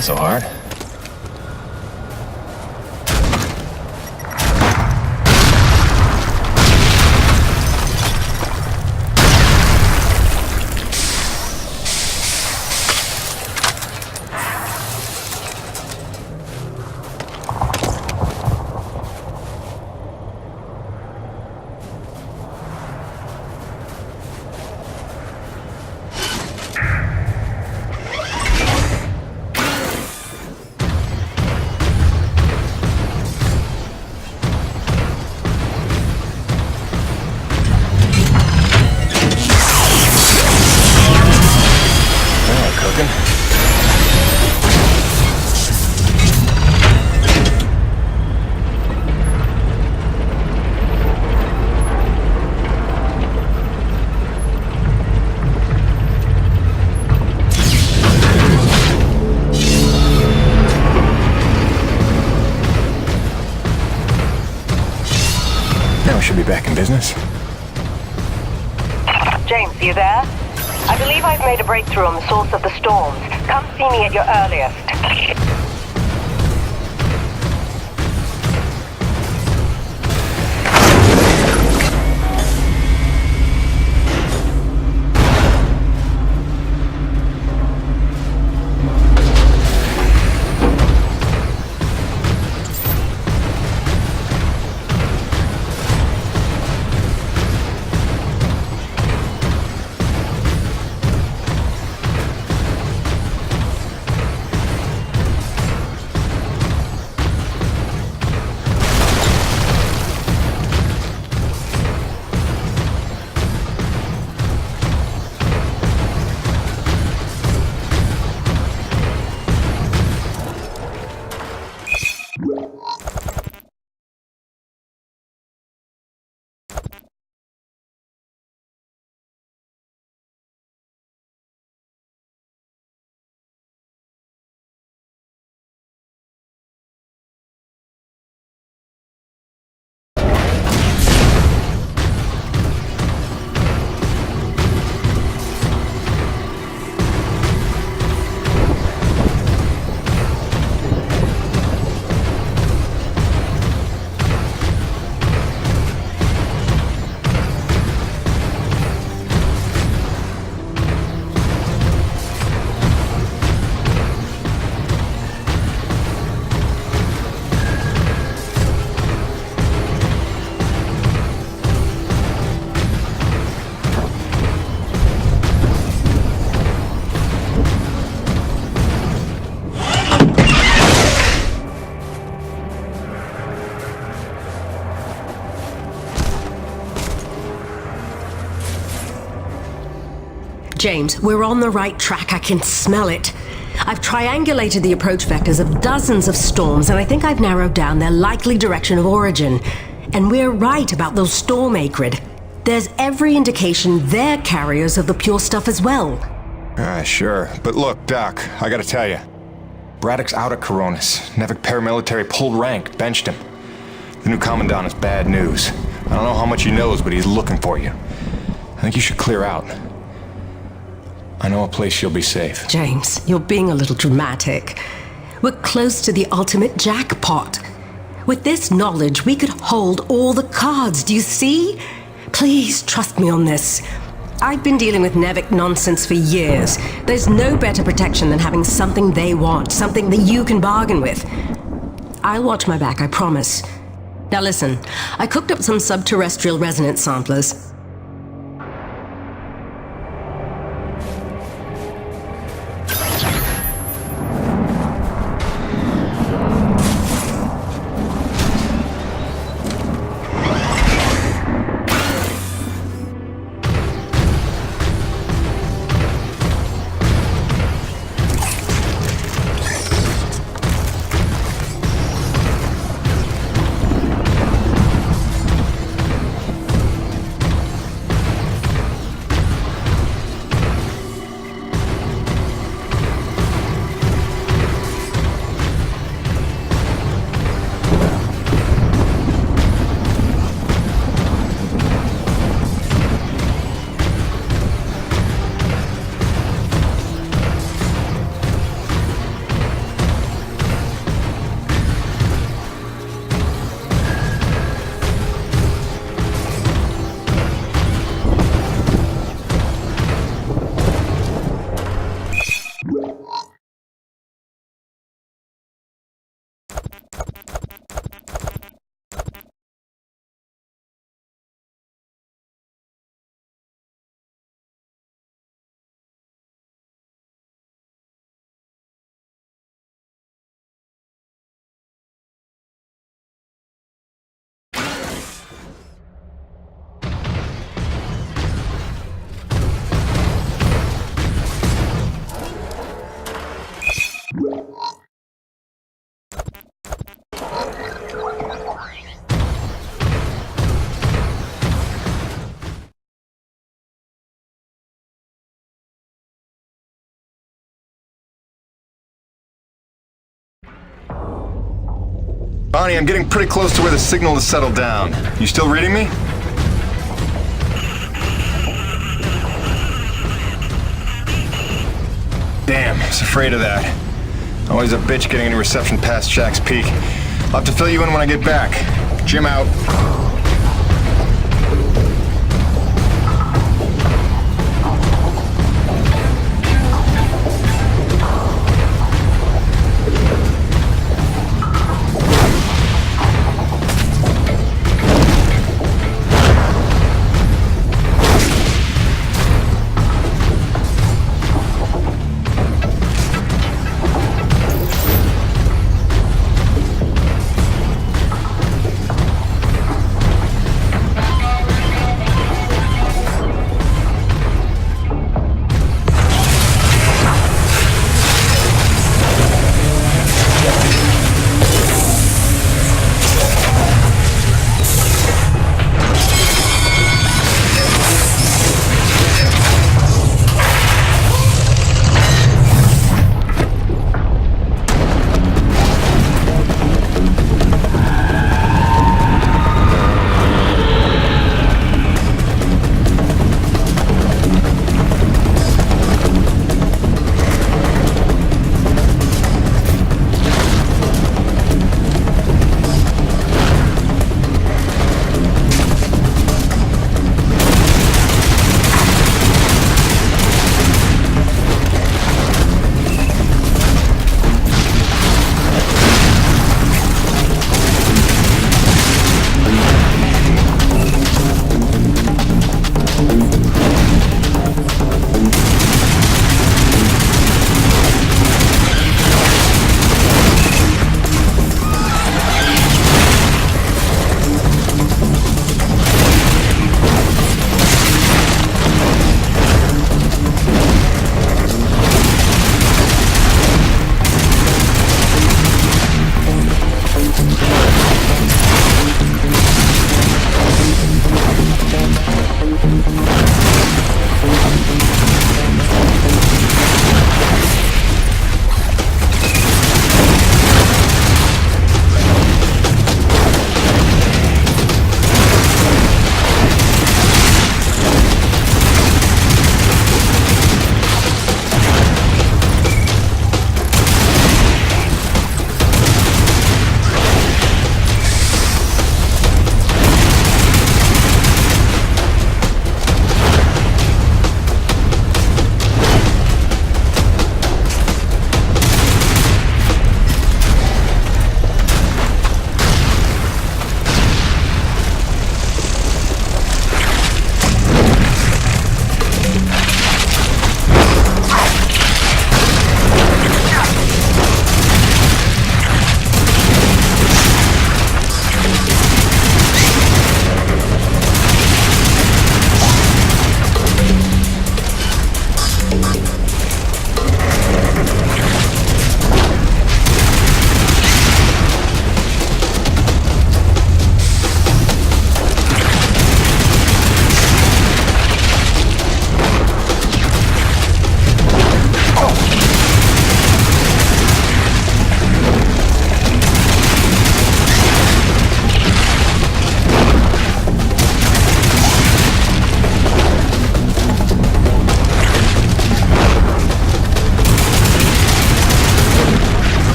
wasn't so hard. Should be back in business. James, you there? I believe I've made a breakthrough on the source of the storms. Come see me at your earliest. James, we're on the right track. I can smell it. I've triangulated the approach vectors of dozens of storms, and I think I've narrowed down their likely direction of origin. And we're right about those storm acrid. There's every indication they're carriers of the pure stuff as well. Sure. But look, Doc, I gotta tell you. Braddock's out of Coronis. Nevik paramilitary pulled rank, benched him. The new commandant is bad news. I don't know how much he knows, but he's looking for you. I think you should clear out. I know a place you'll be safe. James, you're being a little dramatic. We're close to the ultimate jackpot. With this knowledge, we could hold all the cards, do you see? Please trust me on this. I've been dealing with Nevik nonsense for years. There's no better protection than having something they want, something that you can bargain with. I'll watch my back, I promise. Now listen, I cooked up some subterrestrial resonance samplers. Bonnie, I'm getting pretty close to where the signal has settled down. You still reading me? Damn, I was afraid of that. Always a bitch getting any reception past Jack's Peak. I'll have to fill you in when I get back. Jim out.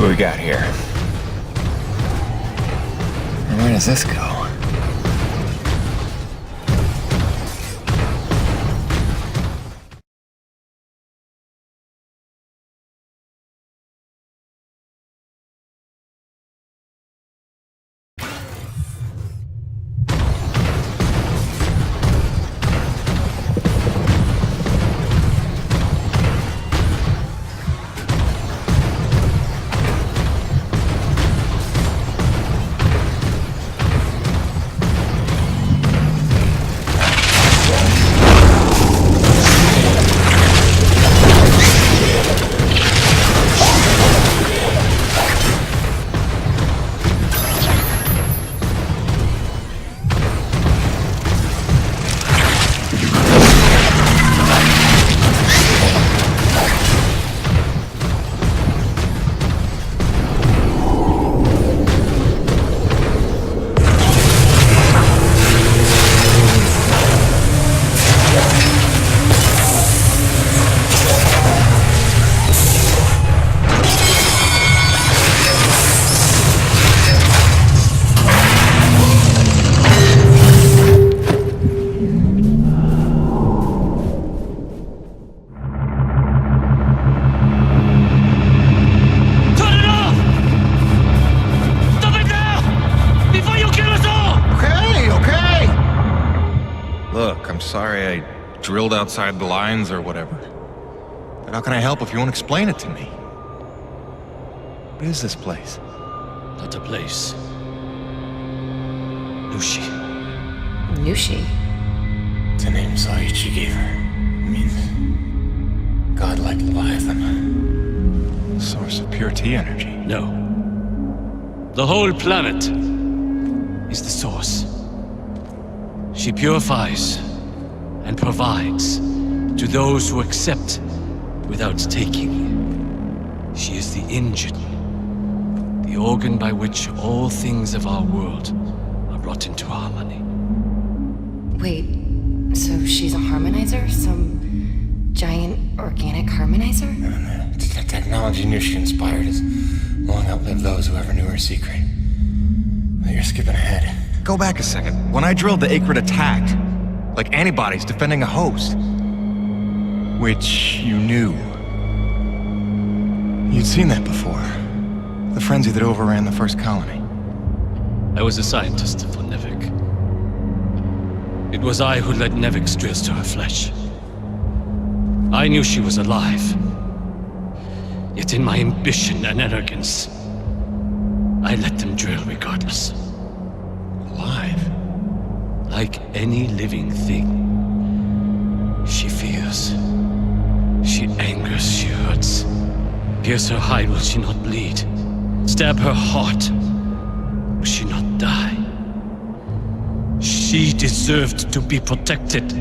what we got here. Where does this go? Sorry I drilled outside the lines or whatever. But how can I help if you won't explain it to me? What is this place? Not a place. Nushi. Nushi? It's a name Saichi gave her. It means godlike Leviathan. Source of pure T energy. No. The whole planet is the source. She purifies and provides to those who accept without taking. She is the engine, the organ by which all things of our world are brought into harmony. Wait, so she's a harmonizer? Some giant organic harmonizer? The technology Nushi inspired has long outlived those who ever knew her secret. But you're skipping ahead. Go back a second. When I drilled, the Acrid attacked. Like antibodies defending a host. Which you knew. You'd seen that before. The frenzy that overran the first colony. I was a scientist for Nevik. It was I who led Nevik's drills to her flesh. I knew she was alive. Yet in my ambition and arrogance, I let them drill regardless. Alive? Like any living thing. She fears. She angers, she hurts. Pierce her hide, will she not bleed? Stab her heart, will she not die? She deserved to be protected.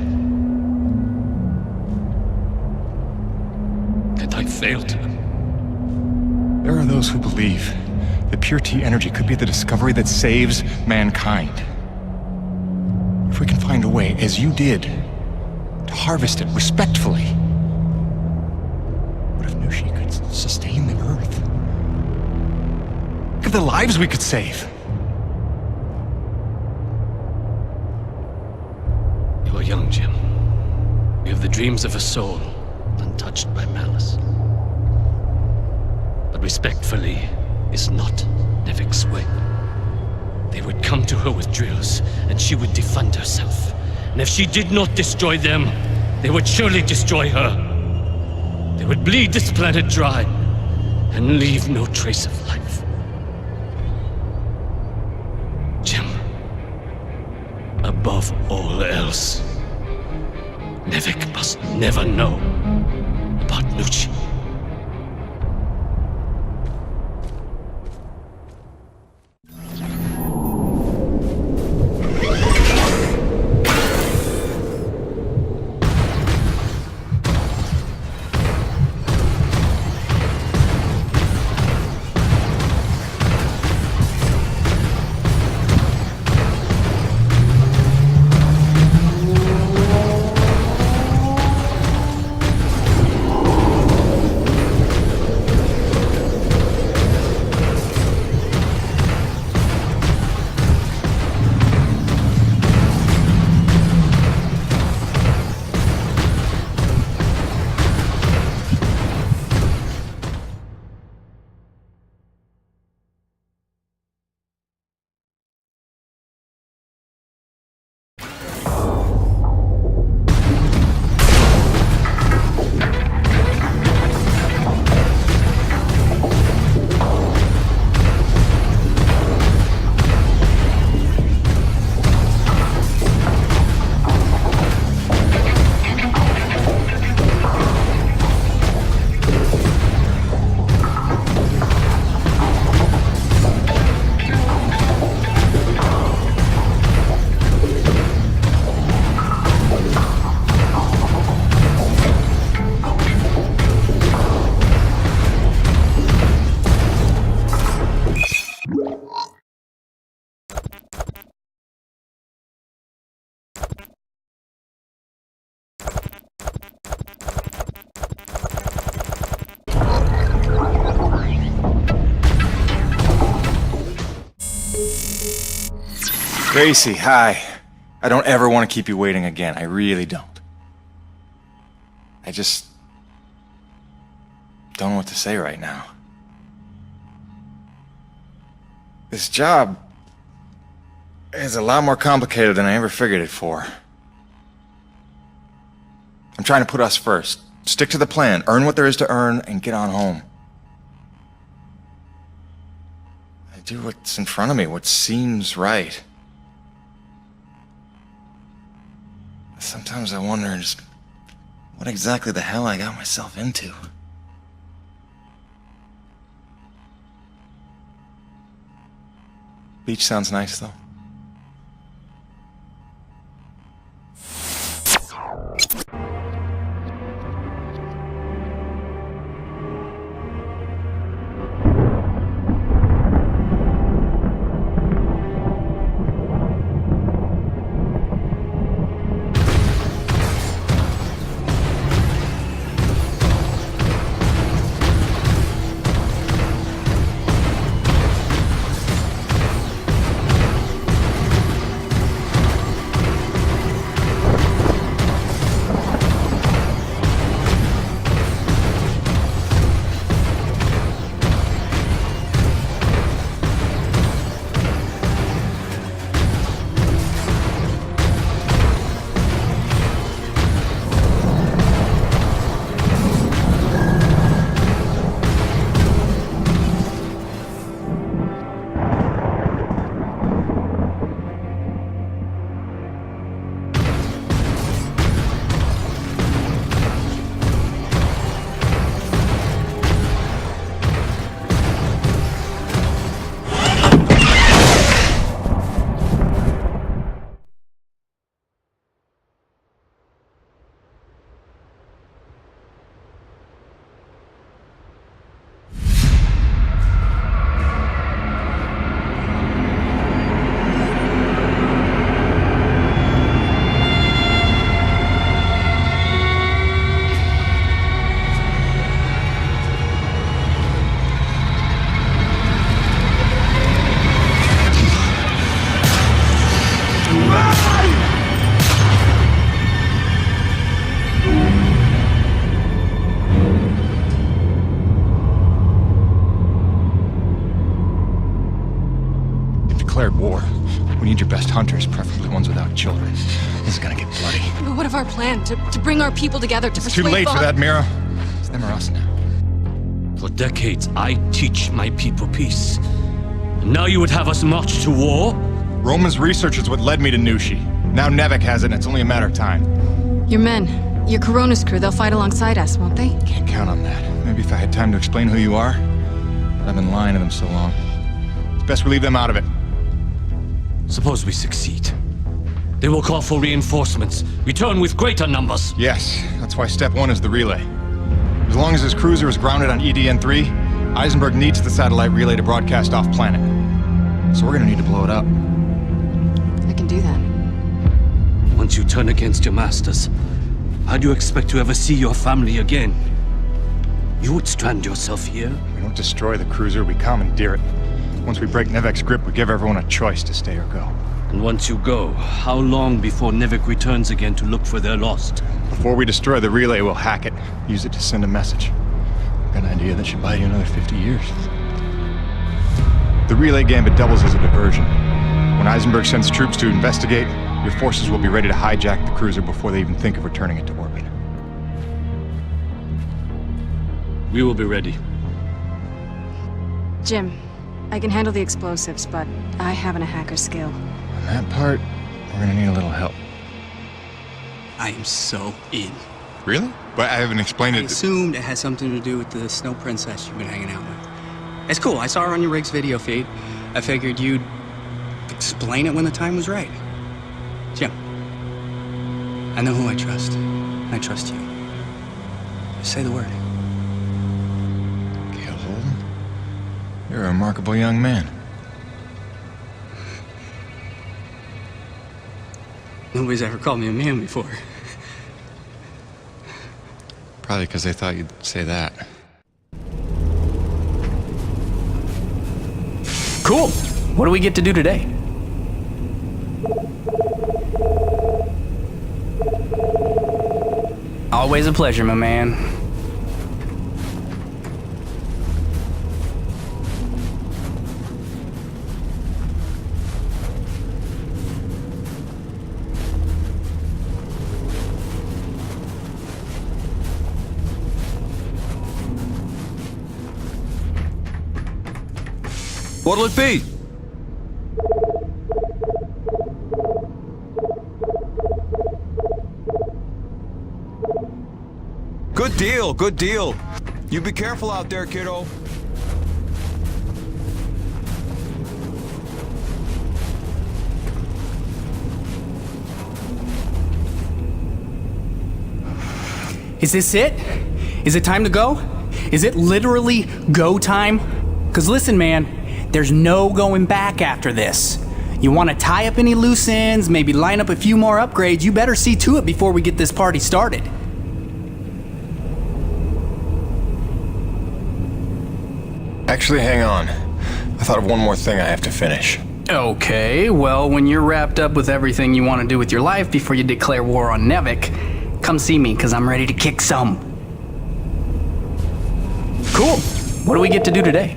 And I failed her. There are those who believe that pure T energy could be the discovery that saves mankind. If we can find a way, as you did, to harvest it respectfully. What if Nushi could sustain the Earth? Look at the lives we could save. You are young, Jim. You have the dreams of a soul, untouched by malice. But respectfully is not Nevik's way. They would come to her with drills, and she would defend herself. And if she did not destroy them, they would surely destroy her. They would bleed this planet dry, and leave no trace of life. Jim, above all else, Nevik must never know about Nushi. Gracie, hi. I don't ever want to keep you waiting again. I really don't. I just don't know what to say right now. This job is a lot more complicated than I ever figured it for. I'm trying to put us first. Stick to the plan, earn what there is to earn, and get on home. I do what's in front of me, what seems right. Sometimes I wonder just what exactly the hell I got myself into. Beach sounds nice, though. War. We need your best hunters, preferably ones without children. This is gonna get bloody. But what if our plan to bring our people together to It's too late for that, Mira. It's them or us now. For decades, I teach my people peace. And now you would have us march to war? Roman's research is what led me to Nushi. Now Nevek has it, and it's only a matter of time. Your men, your Corona's crew, they'll fight alongside us, won't they? Can't count on that. Maybe if I had time to explain who you are. But I've been lying to them so long. It's best we leave them out of it. Suppose we succeed. They will call for reinforcements. Return with greater numbers. Yes, that's why step one is the relay. As long as his cruiser is grounded on EDN-3, Eisenberg needs the satellite relay to broadcast off-planet. So we're gonna need to blow it up. I can do that. Once you turn against your masters, how do you expect to ever see your family again? You would strand yourself here? We don't destroy the cruiser, we commandeer it. Once we break Nevek's grip, we give everyone a choice to stay or go. And once you go, how long before Nevek returns again to look for their lost? Before we destroy the relay, we'll hack it. Use it to send a message. Got an idea that should buy you another 50 years. The relay gambit doubles as a diversion. When Eisenberg sends troops to investigate, your forces will be ready to hijack the cruiser before they even think of returning it to orbit. We will be ready. Jim, I can handle the explosives, but I haven't a hacker skill. On that part, we're gonna need a little help. I am so in. Really? But I haven't explained I it. assumed it has something to do with the snow princess you've been hanging out with. It's cool. I saw her on your rig's video feed. I figured you'd explain it when the time was right. Jim, I know who I trust. I trust you. Just say the word. Gail Holden? You're a remarkable young man. Nobody's ever called me a man before. Probably because they thought you'd say that. Cool. What do we get to do today? Always a pleasure, my man. What'll it be? Good deal, good deal. You be careful out there, kiddo. Is this it? Is it time to go? Is it literally go time? Because listen, man, there's no going back after this. You want to tie up any loose ends, maybe line up a few more upgrades, you better see to it before we get this party started. Actually, hang on. I thought of one more thing I have to finish. Okay, well, when you're wrapped up with everything you want to do with your life before you declare war on Nevik, come see me, because I'm ready to kick some. Cool. What do we get to do today?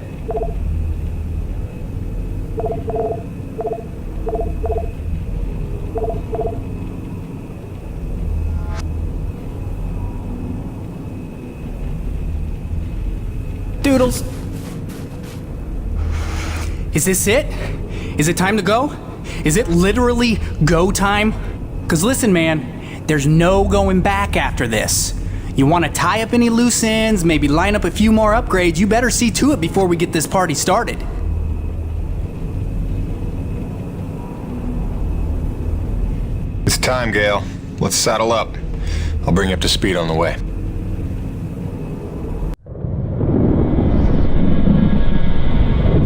Doodles. Is this it? Is it time to go? Is it literally go time? Because listen, man, there's no going back after this. You want to tie up any loose ends, maybe line up a few more upgrades, you better see to it before we get this party started. It's time, Gale. Let's saddle up. I'll bring you up to speed on the way.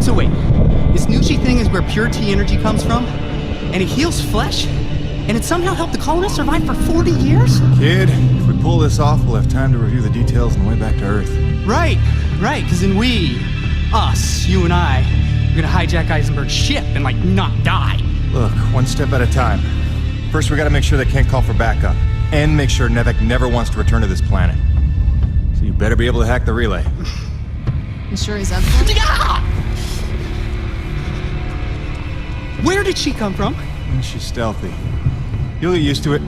So wait, this Nushi thing is where pure T energy comes from? And it heals flesh? And it somehow helped the colonists survive for 40 years? Kid, if we pull this off, we'll have time to review the details on the way back to Earth. Right, because then us, you and I, we're gonna hijack Eisenberg's ship and, not die. Look, one step at a time. First, we gotta make sure they can't call for backup. And make sure Nevik never wants to return to this planet. So you better be able to hack the relay. You sure he's up for it? Where did she come from? And she's stealthy. You'll get used to it.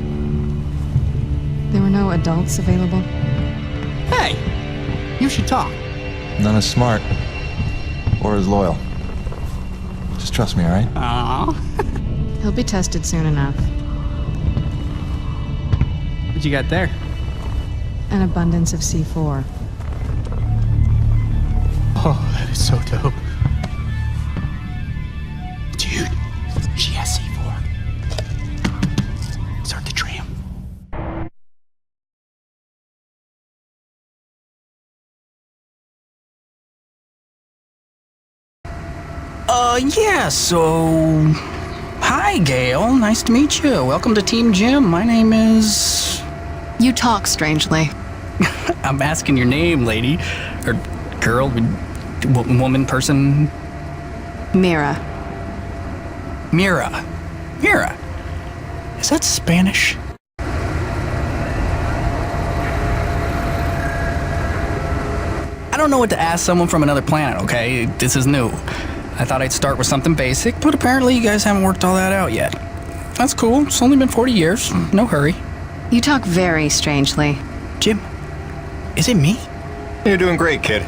There were no adults available. Hey, you should talk. None as smart. Or as loyal. Just trust me, alright? Aww. He'll be tested soon enough. What you got there? An abundance of C4. Oh, that is so dope. Dude, she has C4. Start the tram. Yeah, so... Hi, Gale. Nice to meet you. Welcome to Team Jim. My name is... You talk strangely. I'm asking your name, lady. Or girl, woman, person. Mira. Mira. Mira. Is that Spanish? I don't know what to ask someone from another planet, okay? This is new. I thought I'd start with something basic, but apparently you guys haven't worked all that out yet. That's cool. It's only been 40 years. No hurry. You talk very strangely. Jim, is it me? You're doing great, kid.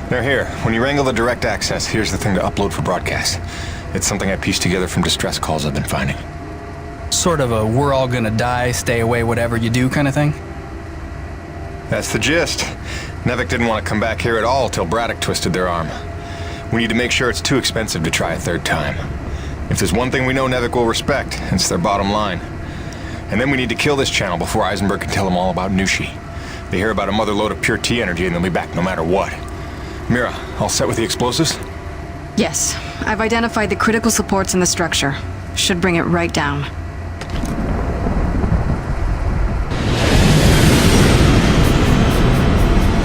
Now here, when you wrangle the direct access, here's the thing to upload for broadcast. It's something I pieced together from distress calls I've been finding. Sort of a we're all gonna die, stay away, whatever you do kind of thing? That's the gist. Nevik didn't want to come back here at all till Braddock twisted their arm. We need to make sure it's too expensive to try a third time. If there's one thing we know Nevik will respect, it's their bottom line. And then we need to kill this channel before Eisenberg can tell them all about Nushi. They hear about a mother load of pure T energy and they'll be back no matter what. Mira, all set with the explosives? Yes, I've identified the critical supports in the structure. Should bring it right down.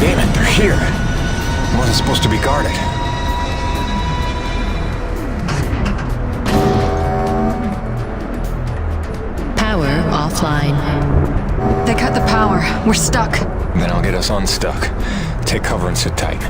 Damn it, they're here. It wasn't supposed to be guarded. Power offline. They cut the power. We're stuck. Then I'll get us unstuck. Take cover and sit tight.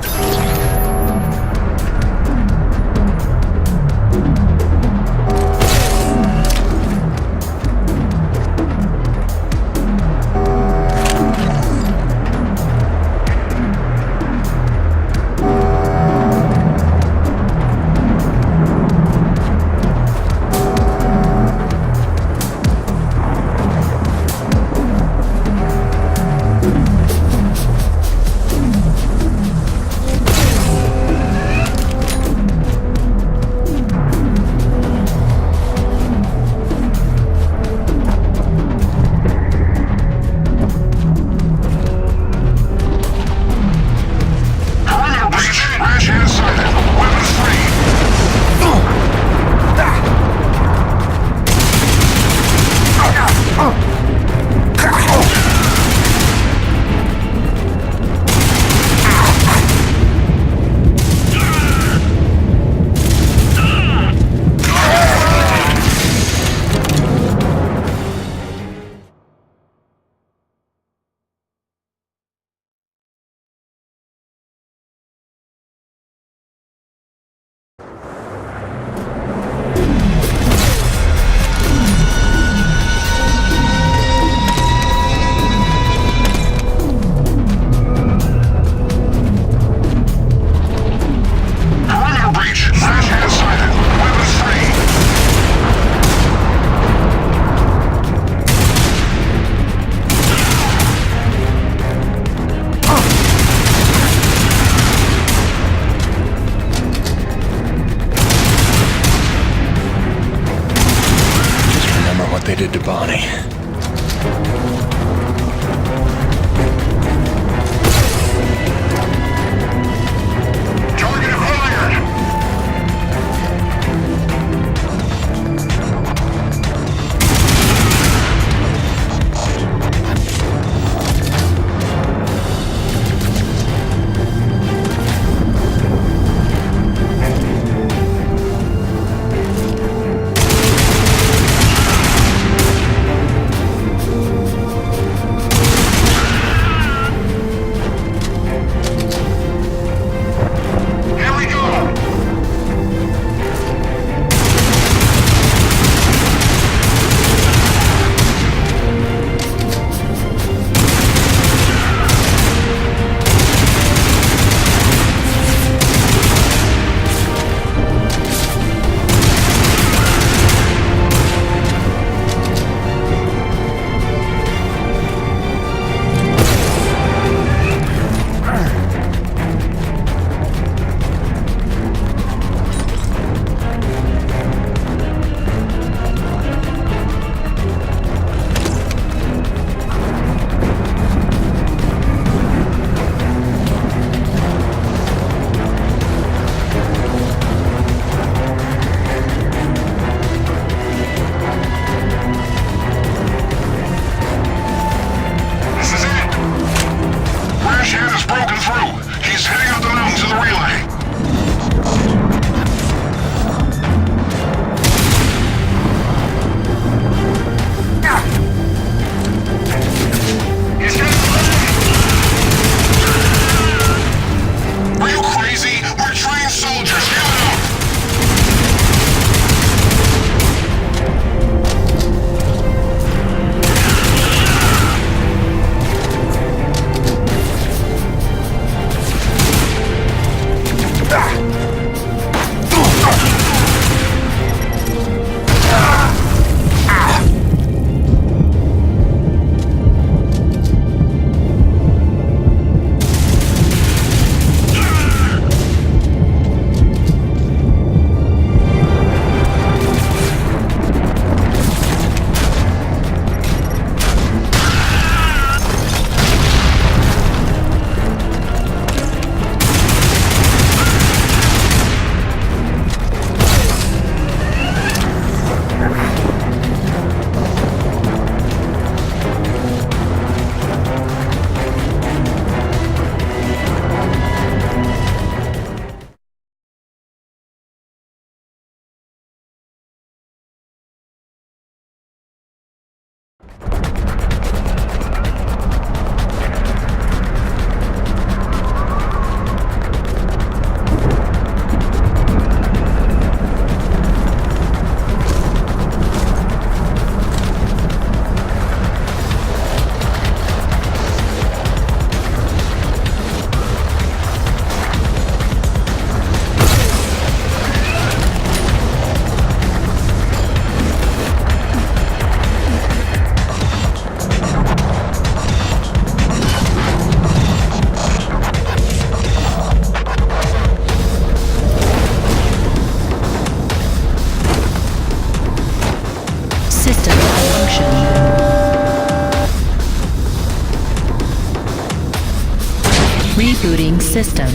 system.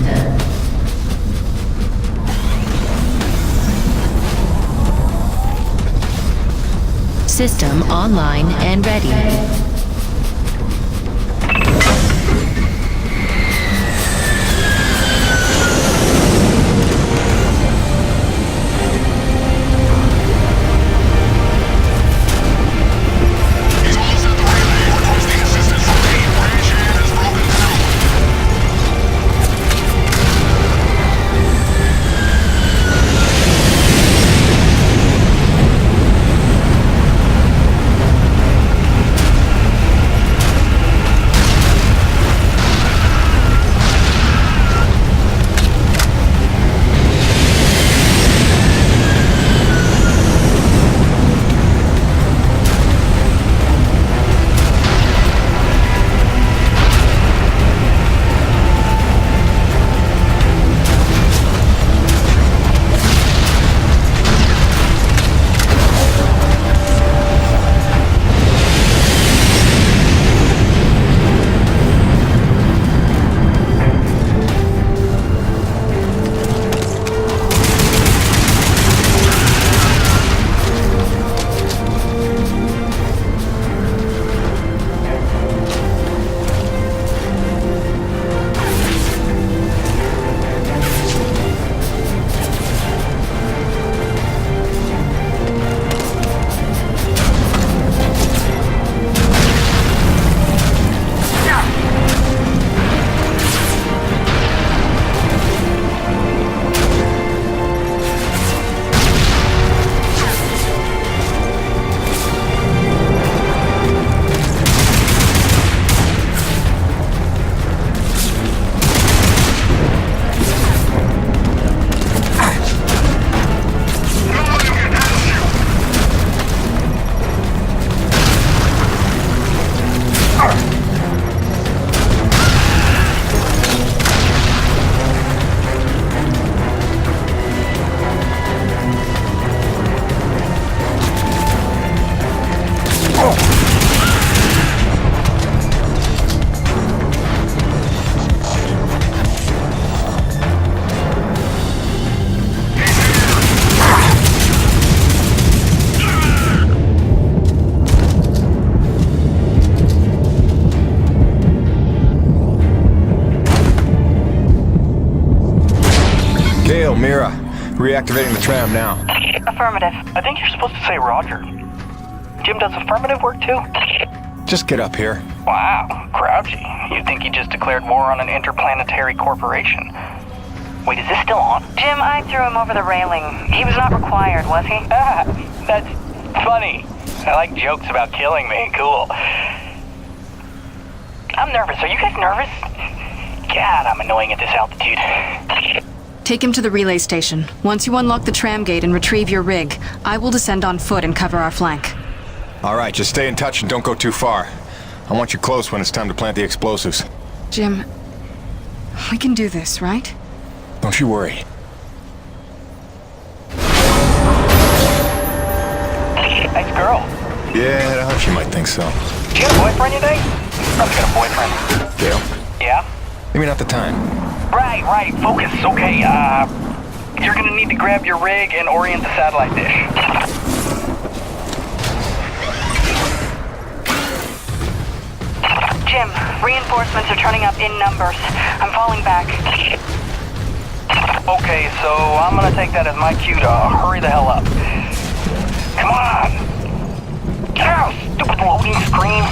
System online and ready. Mira, reactivating the tram now. Affirmative. I think you're supposed to say Roger. Jim does affirmative work too? Just get up here. Wow, grouchy. You'd think he just declared war on an interplanetary corporation. Wait, is this still on? Jim, I threw him over the railing. He was not required, was he? Ah, that's funny. I like jokes about killing me. Cool. I'm nervous. Are you guys nervous? God, I'm annoying at this altitude. Take him to the relay station. Once you unlock the tram gate and retrieve your rig, I will descend on foot and cover our flank. All right, just stay in touch and don't go too far. I want you close when it's time to plant the explosives. Jim, we can do this, right? Don't you worry. Nice girl. Yeah, she might think so. You got a boyfriend, you think? Probably got a boyfriend. Gail? Yeah? Maybe not the time. Right. Focus. Okay, you're gonna need to grab your rig and orient the satellite dish. Jim, reinforcements are turning up in numbers. I'm falling back. Okay, so I'm gonna take that as my cue to hurry the hell up. Come on! Get out, stupid loading screen!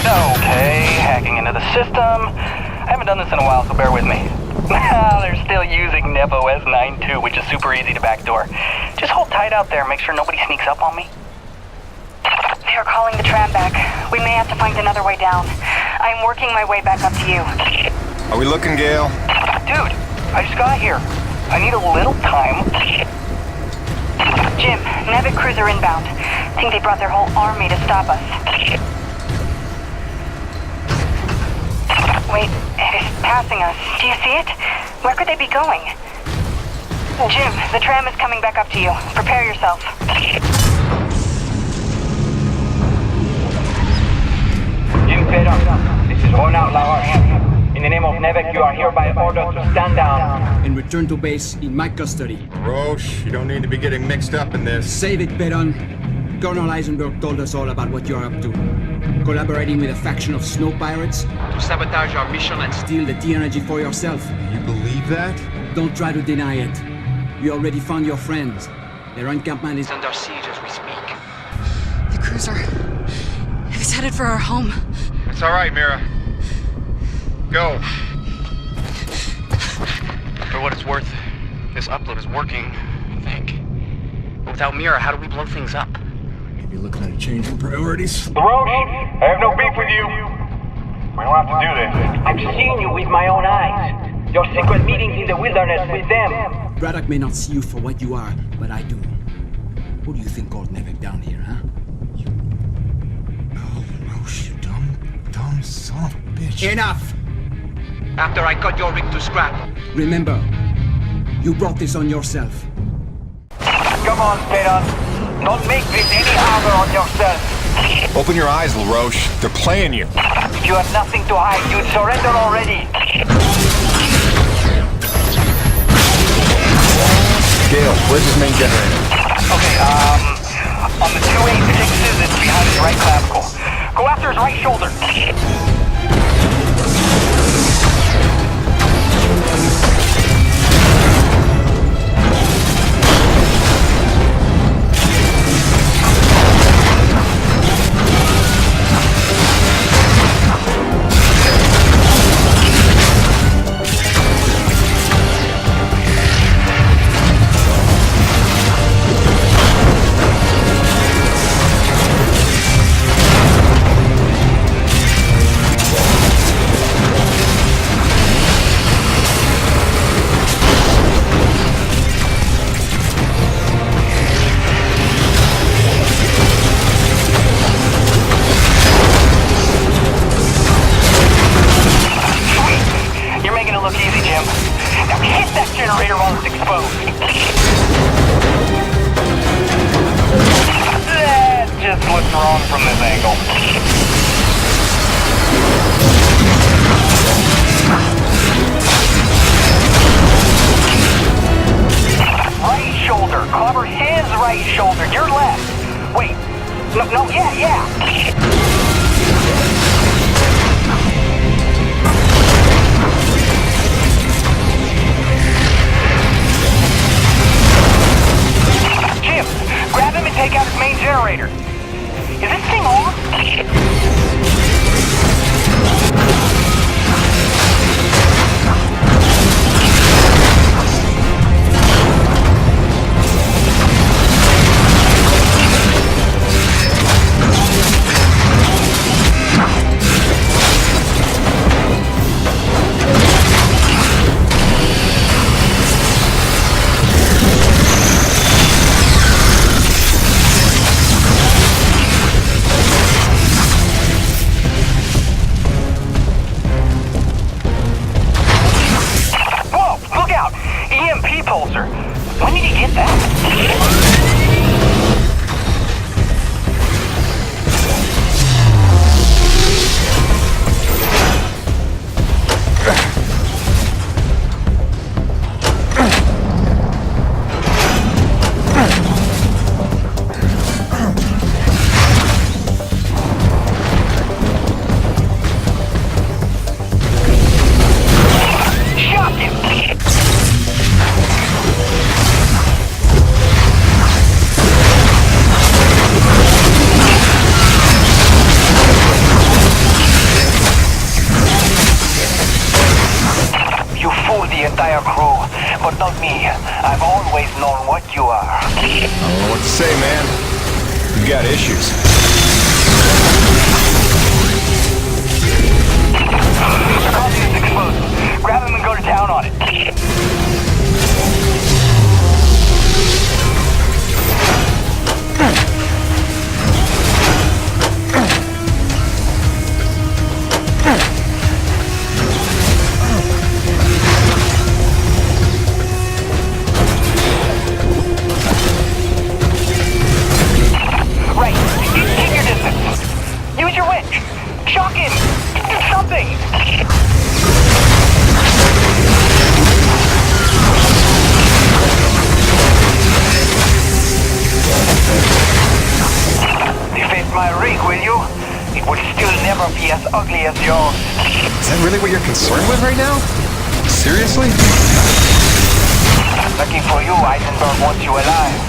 Okay, hacking into the system. I haven't done this in a while, so bear with me. They're still using NevOS 9.2, which is super easy to backdoor. Just hold tight out there, make sure nobody sneaks up on me. They are calling the tram back. We may have to find another way down. I'm working my way back up to you. Are we looking, Gail? Dude, I just got here. I need a little time. Jim, Navic cruiser inbound. Think they brought their whole army to stop us. Wait, it is passing us. Do you see it? Where could they be going? Jim, the tram is coming back up to you. Prepare yourself. Jim Fedon, this is One Outlaw Army. In the name of Nevek, you are hereby ordered to stand down. And return to base in my custody. Roche, you don't need to be getting mixed up in this. Save it, Pedon. Colonel Eisenberg told us all about what you're up to. Collaborating with a faction of snow pirates to sabotage our mission and steal the T-energy for yourself. You believe that? Don't try to deny it. We already found your friends. Their encampment is under siege as we speak. The cruiser. It was headed for our home. It's all right, Mira. Go. For what it's worth, this upload is working, I think. But without Mira, how do we blow things up? Maybe looking at a change in priorities. Roche, I have no beef with you. We don't have to do this. I've seen you with my own eyes. Your secret meetings in the wilderness with them. Braddock may not see you for what you are, but I do. Who do you think called Nevek down here, huh? Oh, Roche, you dumb son of a bitch. Enough! After I cut your rig to scrap. Remember, you brought this on yourself. Come on, Fedon. Don't make this any harder on yourself. Open your eyes, LaRoche. They're playing you. If you had nothing to hide, you'd surrender already. Gale, where's his main generator? Okay, on the 286s, it's behind his right clavicle. Go after his right shoulder. be as ugly as yours. Is that really what you're concerned with right now? Seriously? Lucky for you, Eisenberg wants you alive.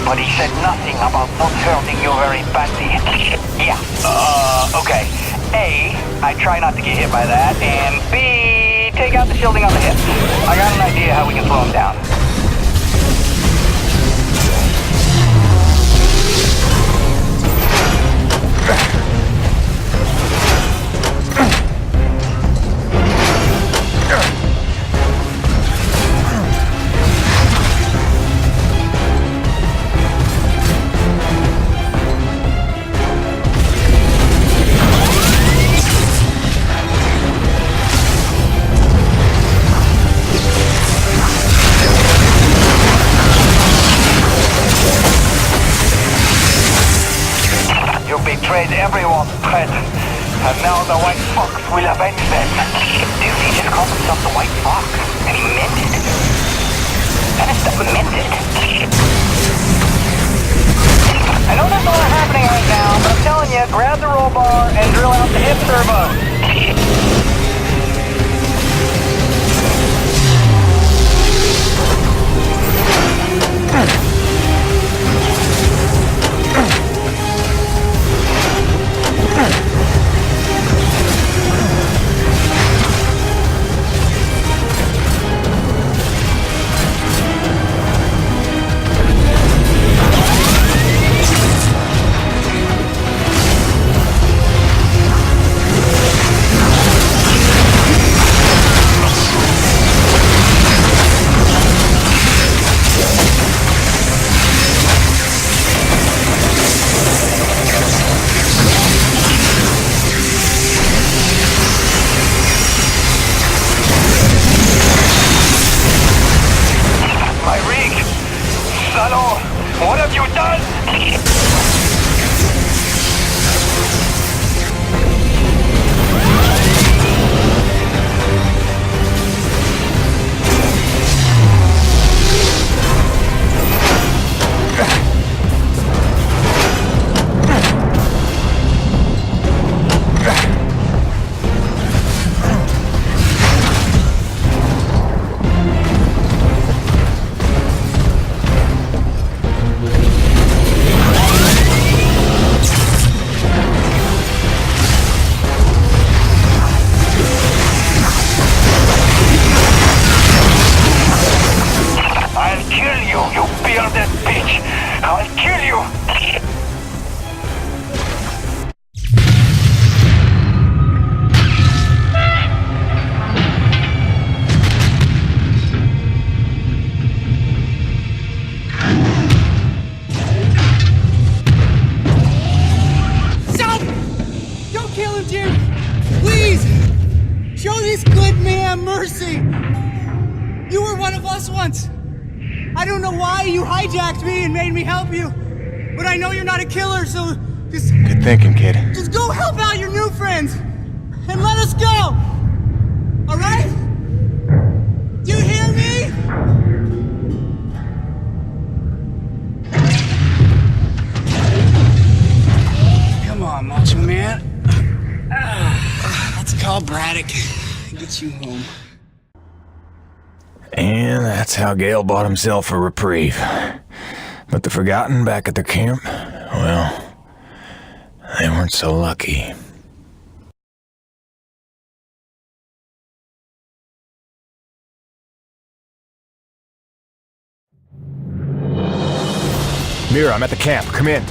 But he said nothing about not hurting you very badly. Yeah, okay. A, I try not to get hit by that, and B, take out the shielding on the hip. I got an idea how we can slow him down. Betrayed everyone, Fred. And now the White Fox will avenge them. Dude, he just called himself the White Fox. And he meant it. That stuff meant it. I know there's a lot happening right now, but I'm telling you, grab the roll bar and drill out the hip servo. What have you done? I don't know why you hijacked me and made me help you, but I know you're not a killer, so just... Good thinking, kid. Just go help out your new friends, and let us go! Alright? Do you hear me? Come on, Macho Man. Let's call Braddock and get you home. And that's how Gale bought himself a reprieve. But the Forgotten back at the camp, well, they weren't so lucky. Mira, I'm at the camp. Come in.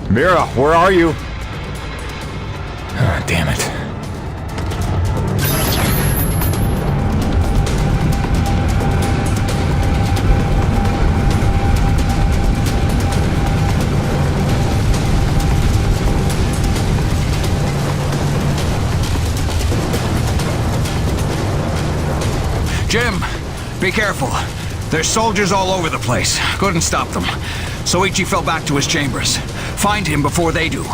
Mira, where are you? Ah, damn it. Jim, be careful. There's soldiers all over the place. Couldn't stop them. Soichi fell back to his chambers. Find him before they do.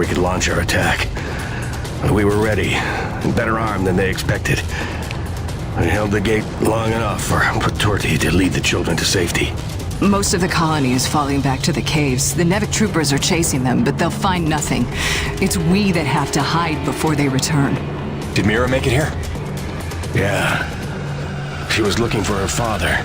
we could launch our attack. We were ready, and better armed than they expected. I held the gate long enough for Patorti to lead the children to safety. Most of the colony is falling back to the caves. The Nevik troopers are chasing them, but they'll find nothing. It's we that have to hide before they return. Did Mira make it here? Yeah. She was looking for her father.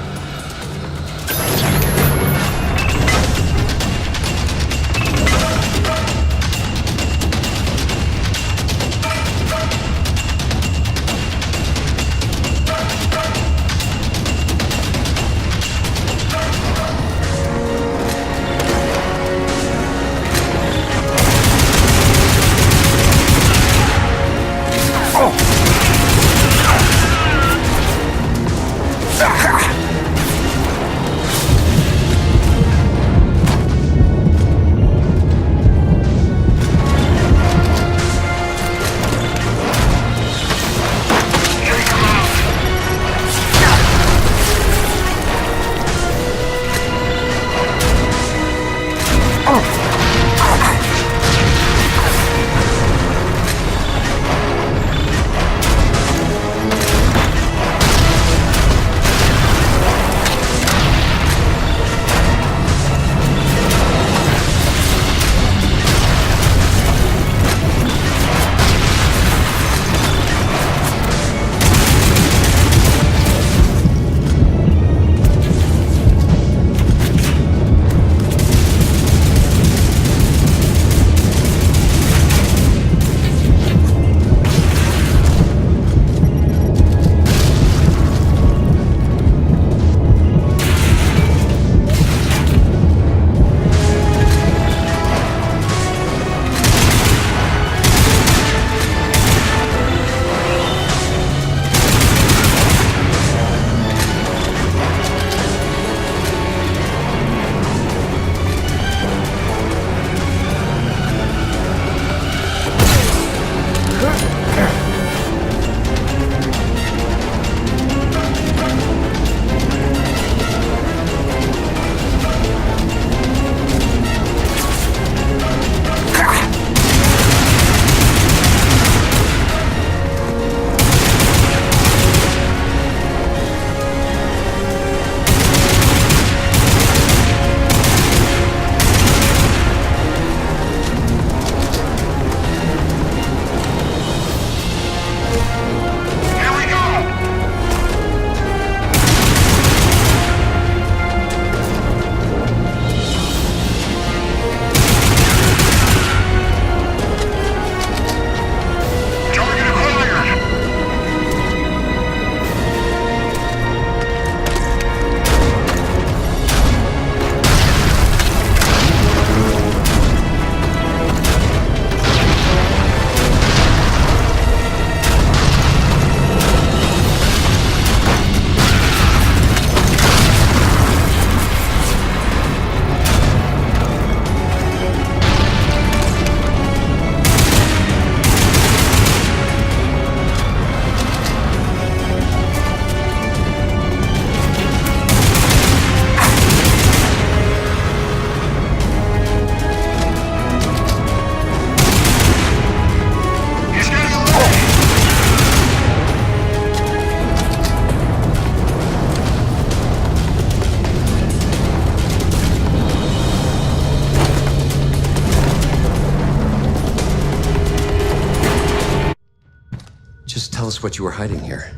Just tell us what you were hiding here.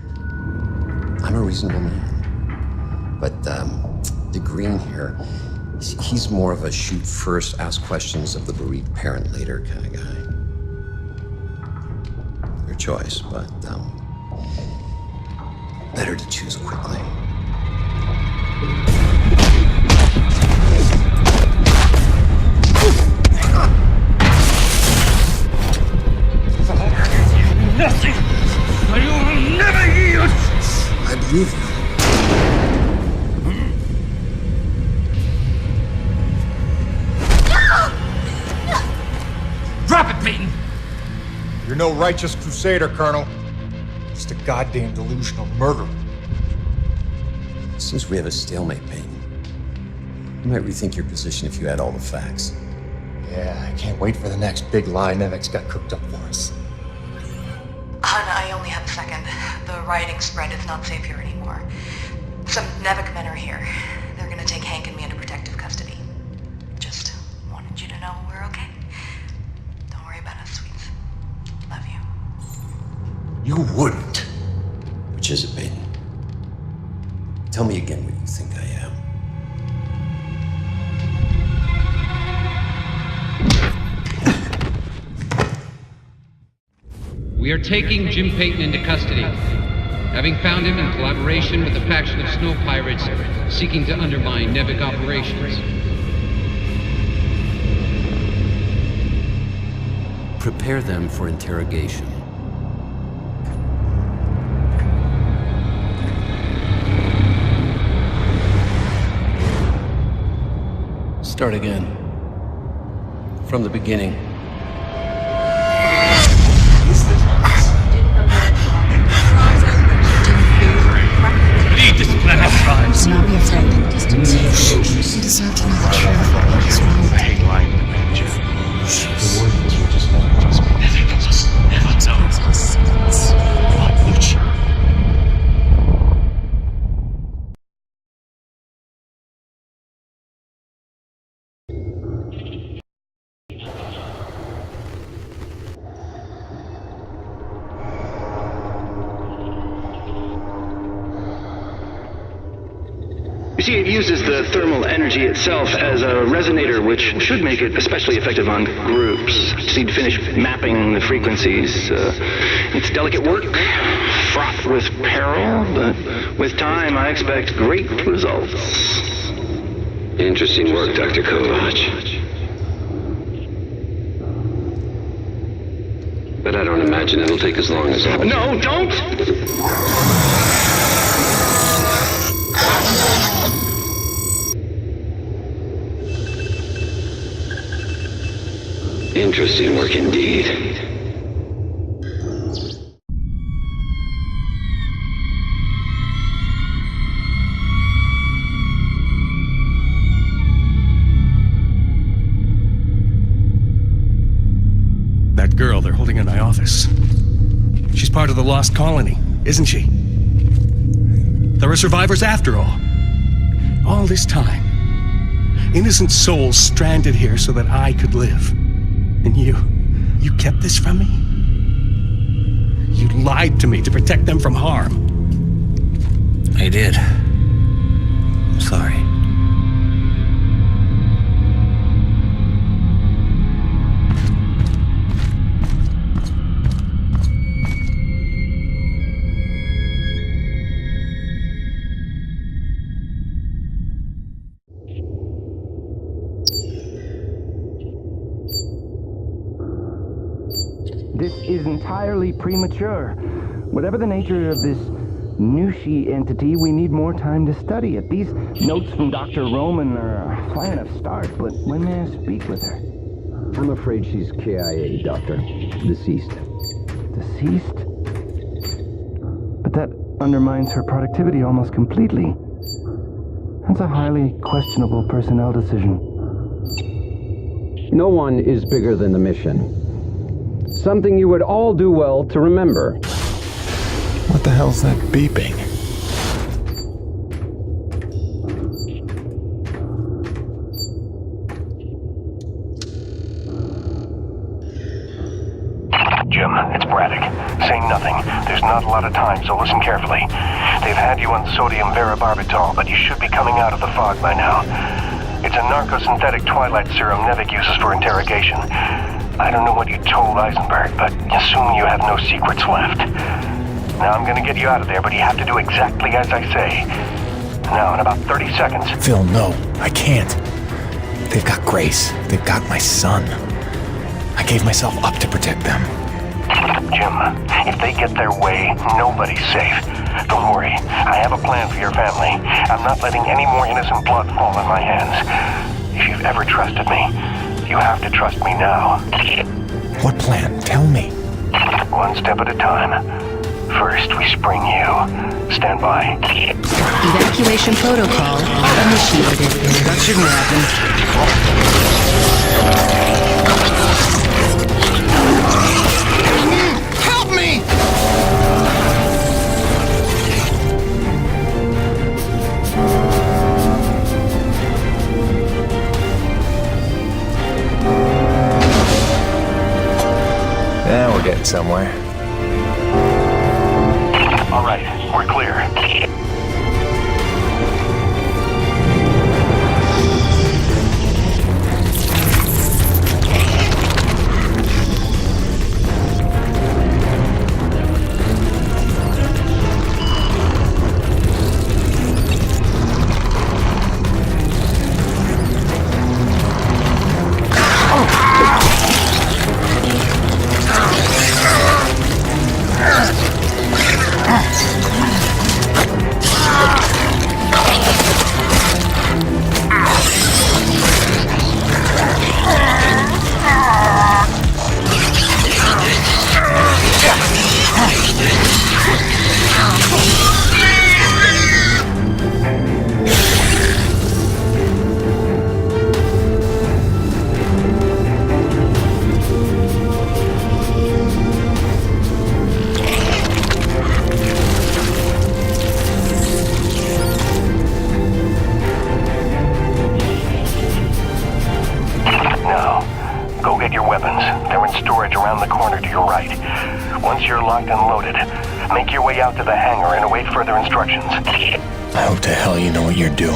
I'm a reasonable man. But, the Green here, he's more of a shoot first, ask questions of the bereaved parent later kind of guy. Your choice, but, better to choose quickly. Nothing! I will never yield! I believe you. Drop it, Peyton! You're no righteous crusader, Colonel. Just a goddamn delusional murderer. Seems we have a stalemate, Peyton. You might rethink your position if you had all the facts. Yeah, I can't wait for the next big lie Nevek's got cooked up for us. Hun, I only have a second. The rioting spread. It's not safe here anymore. Some Nevek men are here. They're gonna take Hank and me into protective custody. Just wanted you to know we're okay. Don't worry about us, sweets. Love you. You wouldn't. Which is it, Baden? Tell me again what you think I am. We are taking Jim Payton into custody, having found him in collaboration with a faction of snow pirates seeking to undermine Nevek operations. Prepare them for interrogation. Start again. From the beginning. Lead this planet rise. Do not be afraid. Distance. You deserve to know the truth. It's wrong. I hate lying to manage you. The word was we're just not possible. Never knows. You see, it uses the thermal energy itself as a resonator, which should make it especially effective on groups. Just need to finish mapping the frequencies. It's delicate work, fraught with peril, but with time I expect great results. Interesting work, Dr. Kovac. But I don't imagine it'll take as long as all. No, don't! Interesting work indeed. That girl they're holding in my office. She's part of the lost colony, isn't she? There are survivors after all. All this time. Innocent souls stranded here so that I could live. And you kept this from me? You lied to me to protect them from harm. I did. I'm sorry. This is entirely premature. Whatever the nature of this Nushi entity, we need more time to study it. These notes from Dr. Roman are a fine enough start, but when may I speak with her? I'm afraid she's KIA, Doctor. Deceased. Deceased? But that undermines her productivity almost completely. That's a highly questionable personnel decision. No one is bigger than the mission. Something you would all do well to remember. What the hell's that beeping? Jim, it's Braddock. Say nothing. There's not a lot of time, so listen carefully. They've had you on sodium varibarbital, but you should be coming out of the fog by now. It's a narcosynthetic twilight serum Nevek uses for interrogation. I don't know what you told Eisenberg, but assume you have no secrets left. Now I'm gonna get you out of there, but you have to do exactly as I say. Now, in about 30 seconds... Phil, no, I can't. They've got Grace. They've got my son. I gave myself up to protect them. Jim, if they get their way, nobody's safe. Don't worry, I have a plan for your family. I'm not letting any more innocent blood fall in my hands. If you've ever trusted me, you have to trust me now. What plan? Tell me. One step at a time. First, we spring you. Stand by. Evacuation protocol initiated. That shouldn't happen. somewhere. All right, we're clear. Make your way out to the hangar and await further instructions. I hope to hell you know what you're doing.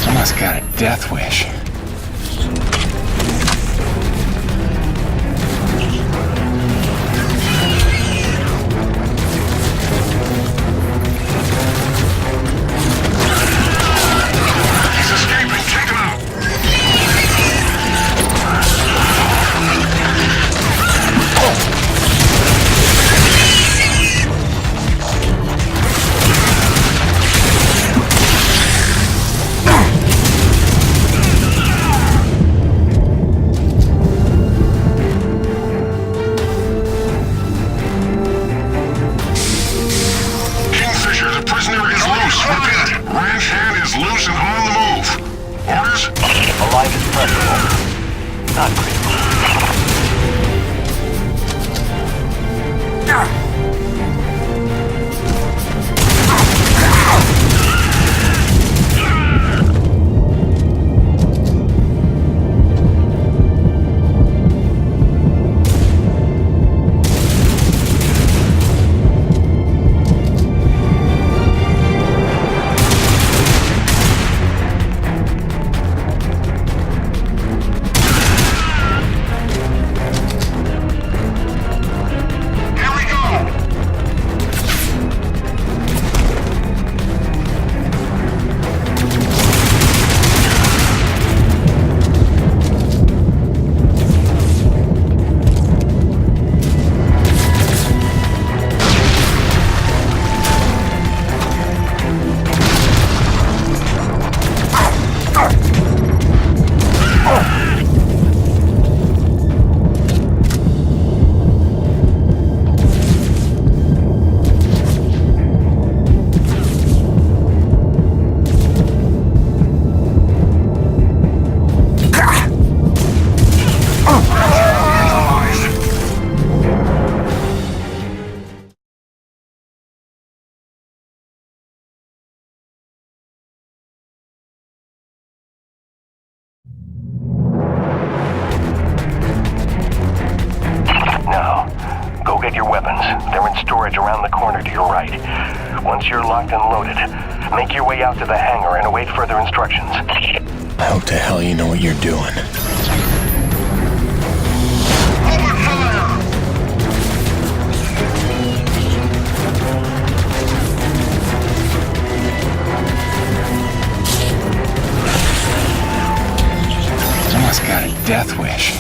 I must got a death wish. Alive is preferable, not critical. They're in storage around the corner to your right. Once you're locked and loaded, make your way out to the hangar and await further instructions. I hope to hell you know what you're doing. I must got a death wish.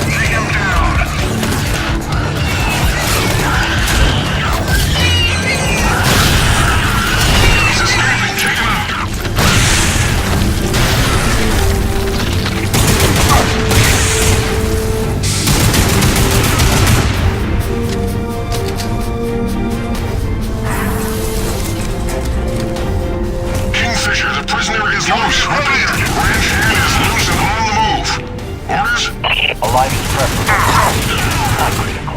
Take him down! He's escaping! Take him out! Kingfisher, the prisoner is loose. Repeat, Ranch Hand is loose and on the move. Orders? Alive is preferable. Not critical.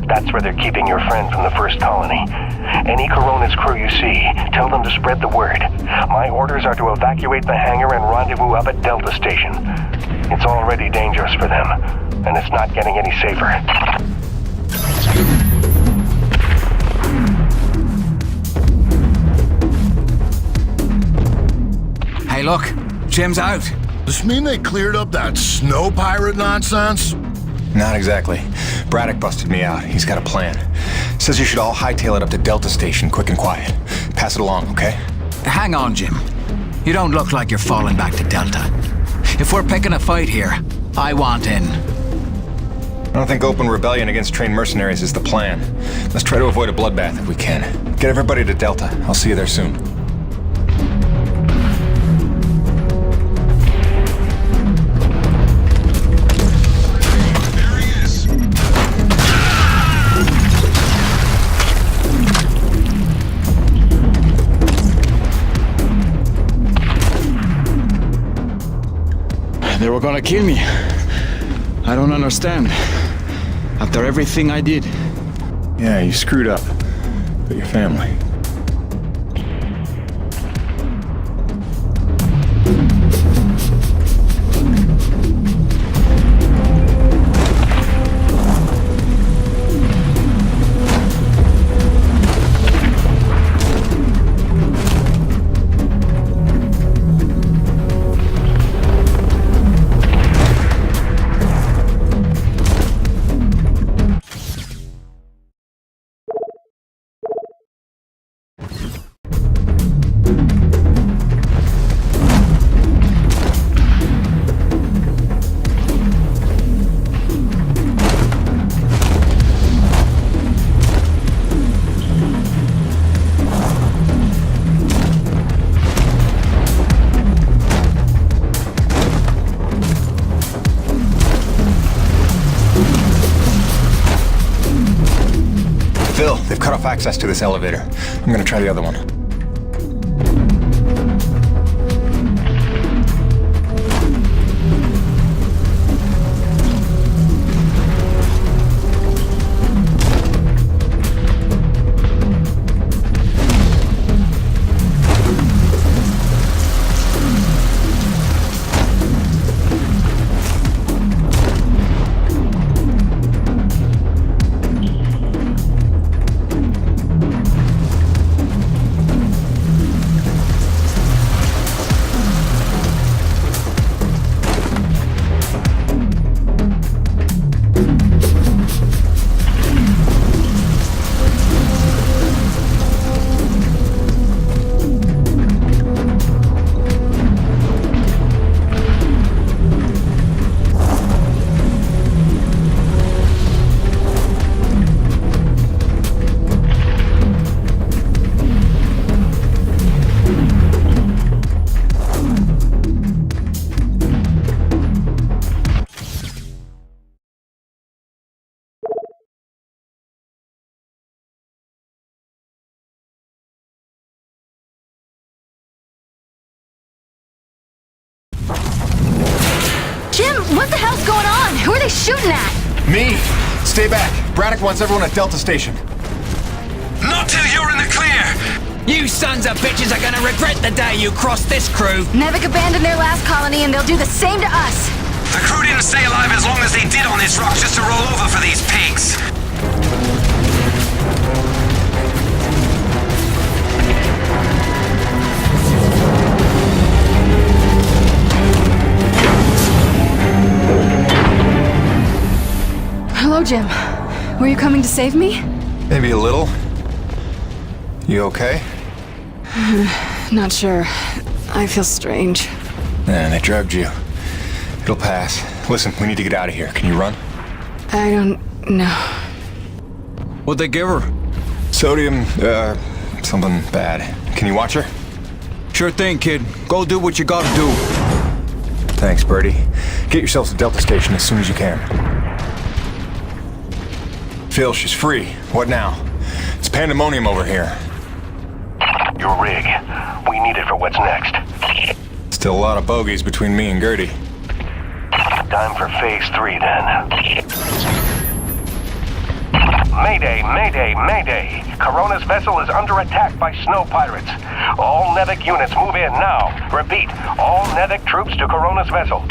That's where they're keeping your friend from the first colony. Any Coronis crew you see, tell them to spread the word. My orders are to evacuate the hangar and rendezvous up at Delta Station. It's already dangerous for them, and it's not getting any safer. Hey, look. Jim's out. Does this mean they cleared up that snow pirate nonsense? Not exactly. Braddock busted me out. He's got a plan. Says you should all hightail it up to Delta Station, quick and quiet. Pass it along, okay? Hang on, Jim. You don't look like you're falling back to Delta. If we're picking a fight here, I want in. I don't think open rebellion against trained mercenaries is the plan. Let's try to avoid a bloodbath if we can. Get everybody to Delta. I'll see you there soon. They were gonna kill me. I don't understand. After everything I did. Yeah, you screwed up. But your family. They've cut off access to this elevator. I'm gonna try the other one. they shooting at? Me! Stay back. Braddock wants everyone at Delta Station. Not till you're in the clear! You sons of bitches are gonna regret the day you crossed this crew. Nevik abandoned their last colony and they'll do the same to us. The crew didn't stay alive as long as they did on this rock just to roll over for these pigs. Hello, Jim. Were you coming to save me? Maybe a little. You okay? Not sure. I feel strange. They drugged you. It'll pass. Listen, we need to get out of here. Can you run? I don't know. What'd they give her? Sodium, something bad. Can you watch her? Sure thing, kid. Go do what you gotta do. Thanks, Birdie. Get yourselves to Delta Station as soon as you can. Phil, she's free. What now? It's pandemonium over here. Your rig. We need it for what's next. Still a lot of bogeys between me and Gertie. Time for phase 3 then. Mayday, mayday, mayday. Corona's vessel is under attack by snow pirates. All Nevik units move in now. Repeat, all Nevik troops to Corona's vessel.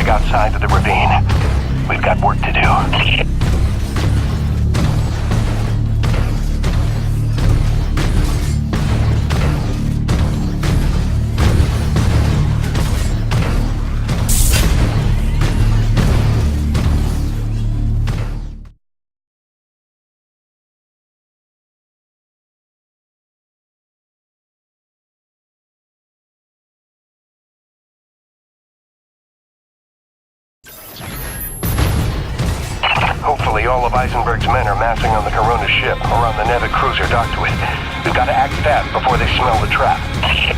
Outside of the ravine. We've got work to do. Hopefully all of Eisenberg's men are massing on the Corona ship or on the Nevik cruiser docked to it. We've got to act fast before they smell the trap.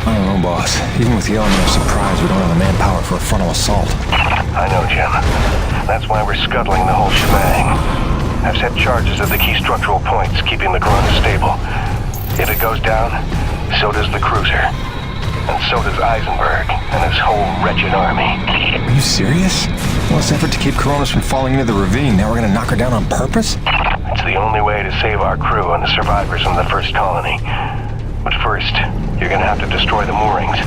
I don't know, boss. Even with yelling our surprise, we don't have the manpower for a frontal assault. I know, Jim. That's why we're scuttling the whole shebang. I've set charges at the key structural points, keeping the Corona stable. If it goes down, so does the cruiser. And so does Eisenberg and his whole wretched army. Are you serious? All this effort to keep Coronas from falling into the ravine, now we're gonna knock her down on purpose? It's the only way to save our crew and the survivors from the first colony. But first, you're gonna have to destroy the moorings.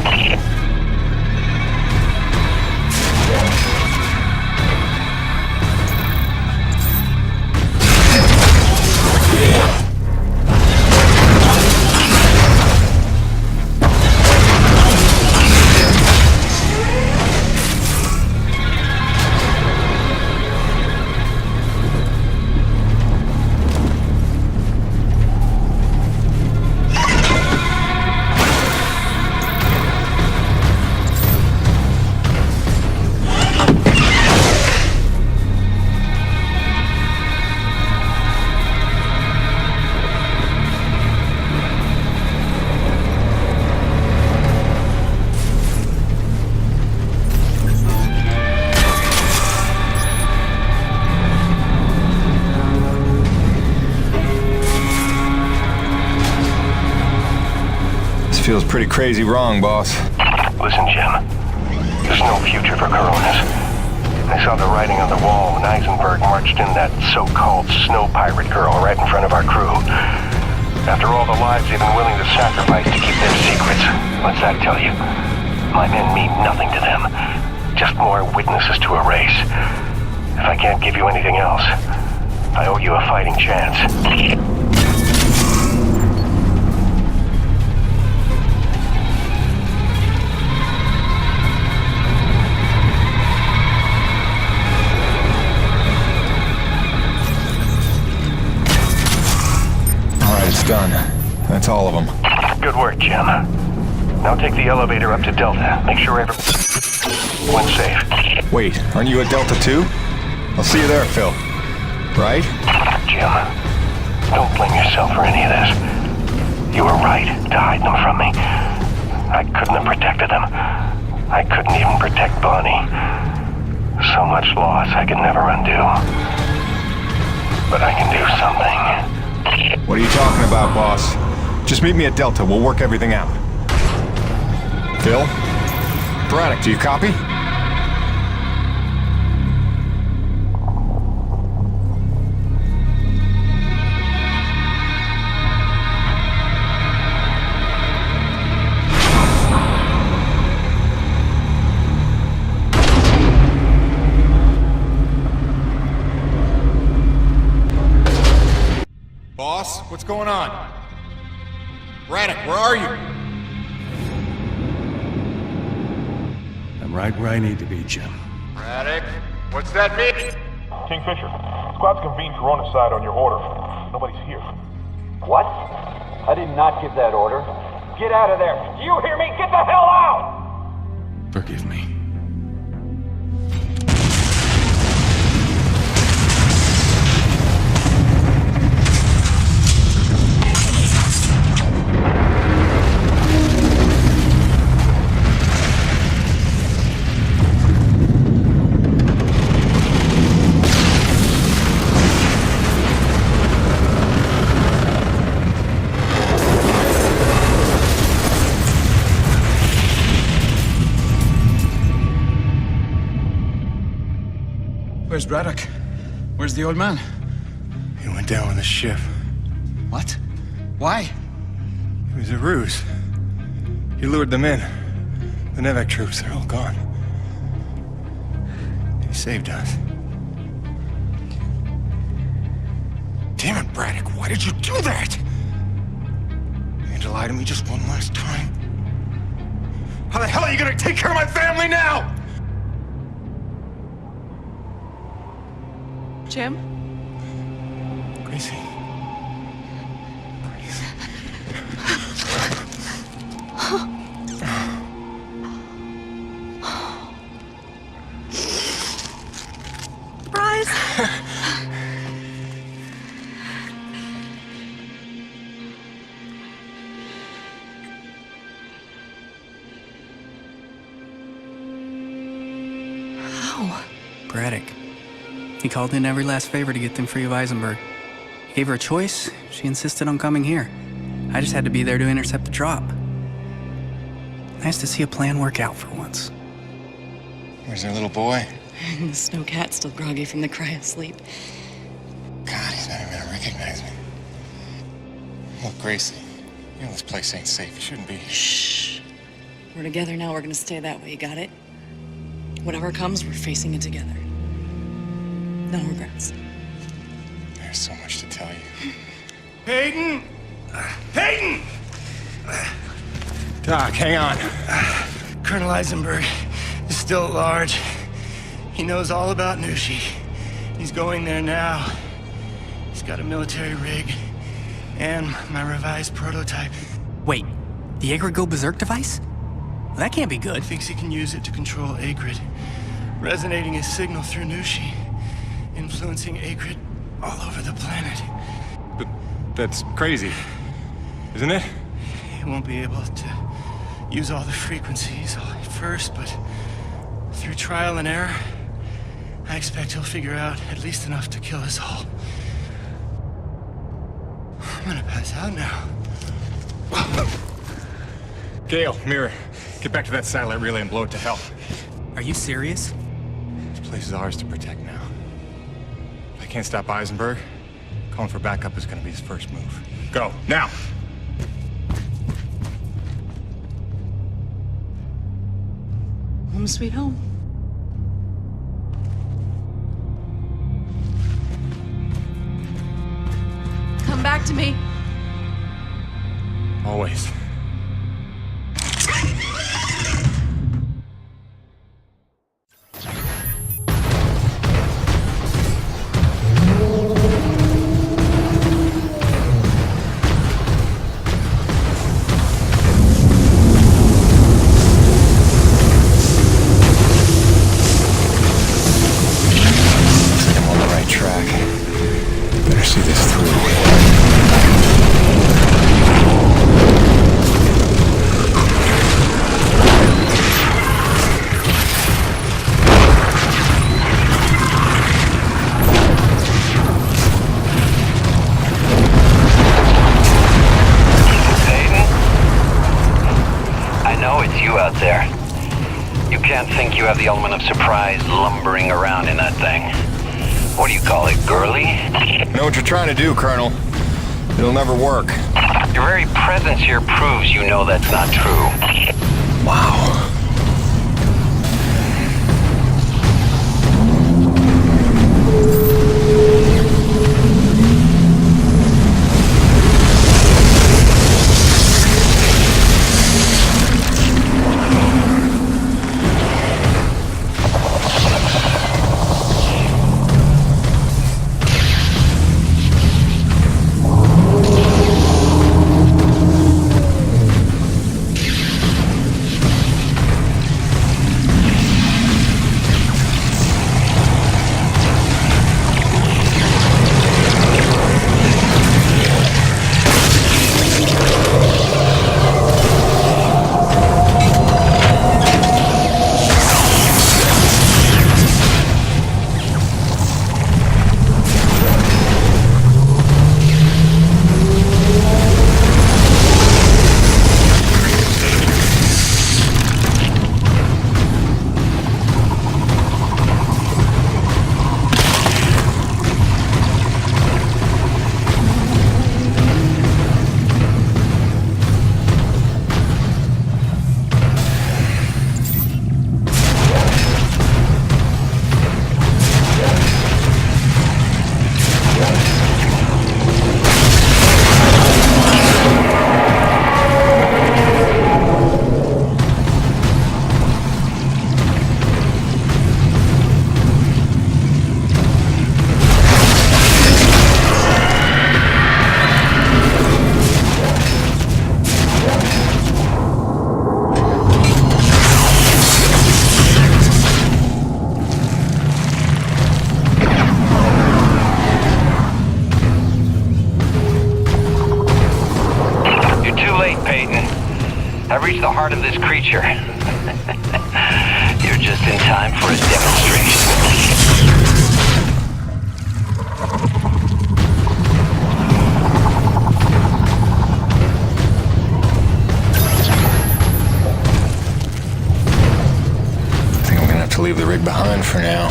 Feels pretty crazy wrong, boss. Listen, Jim. There's no future for Coronas. I saw the writing on the wall when Eisenberg marched in that so-called snow pirate girl right in front of our crew. After all the lives they've been willing to sacrifice to keep their secrets, what's that tell you? My men mean nothing to them. Just more witnesses to erase. If I can't give you anything else, I owe you a fighting chance. It's done. That's all of them. Good work, Jim. Now take the elevator up to Delta. Make sure everyone's safe. Wait, aren't you at Delta too? I'll see you there, Phil. Right? Jim, don't blame yourself for any of this. You were right to hide them from me. I couldn't have protected them. I couldn't even protect Bonnie. So much loss I could never undo. But I can do something. What are you talking about, boss? Just meet me at Delta. We'll work everything out. Phil? Braddock, do you copy? Boss, what's going on? Braddock, where are you? I'm right where I need to be, Jim. Braddock, what's that mean? Kingfisher, squad's convened Corona side on your order. Nobody's here. What? I did not give that order. Get out of there. Do you hear me? Get the hell out! Forgive me. Where's Braddock? Where's the old man? He went down with the ship. What? Why? It was a ruse. He lured them in. The Nevek troops, they're all gone. He saved us. Damn it, Braddock, why did you do that? You had to lie to me just one last time. How the hell are you gonna take care of my family now? Jim? Gracie. Surprise! How? Braddock. He called in every last favor to get them free of Eisenberg. He gave her a choice. She insisted on coming here. I just had to be there to intercept the drop. Nice to see a plan work out for once. Where's their little boy? The snow cat's still groggy from the cryo sleep. God, he's not even gonna recognize me. Look, Gracie, you know this place ain't safe. You shouldn't be here. Shh. We're together now. We're gonna stay that way. You got it? Whatever comes, we're facing it together. No regrets. There's so much to tell you. Hayden! Hayden! Doc, hang on. Colonel Eisenberg is still at large. He knows all about Nushi. He's going there now. He's got a military rig and my revised prototype. Wait, the Agrid Go Berserk device? Well, that can't be good. Thinks he can use it to control Agrid, resonating his signal through Nushi, influencing Agrid all over the planet. But that's crazy, isn't it? He won't be able to use all the frequencies at first, but through trial and error, I expect he'll figure out at least enough to kill us all. I'm gonna pass out now. Gale, Mirror, get back to that satellite relay and blow it to hell. Are you serious? This place is ours to protect now. If I can't stop Eisenberg, calling for backup is gonna be his first move. Go, now! Home sweet home. Come back to me. Always. think you have the element of surprise lumbering around in that thing. What do you call it, girly? Know what you're trying to do, Colonel. It'll never work. Your very presence here proves you know that's not true. Wow. I've reached the heart of this creature. You're just in time for a demonstration. I think I'm gonna have to leave the rig behind for now.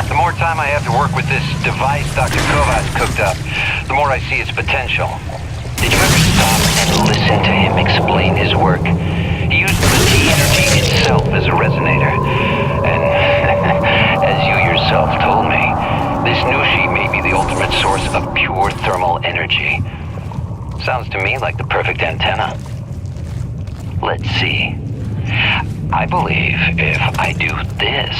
The more time I have to work with this device Dr. Kovas cooked up, the more I see its potential. Did you ever stop and listen to him explain his work? He used the T energy itself as a resonator. And as you yourself told me, this Nushi may be the ultimate source of pure thermal energy. Sounds to me like the perfect antenna. Let's see. I believe if I do this...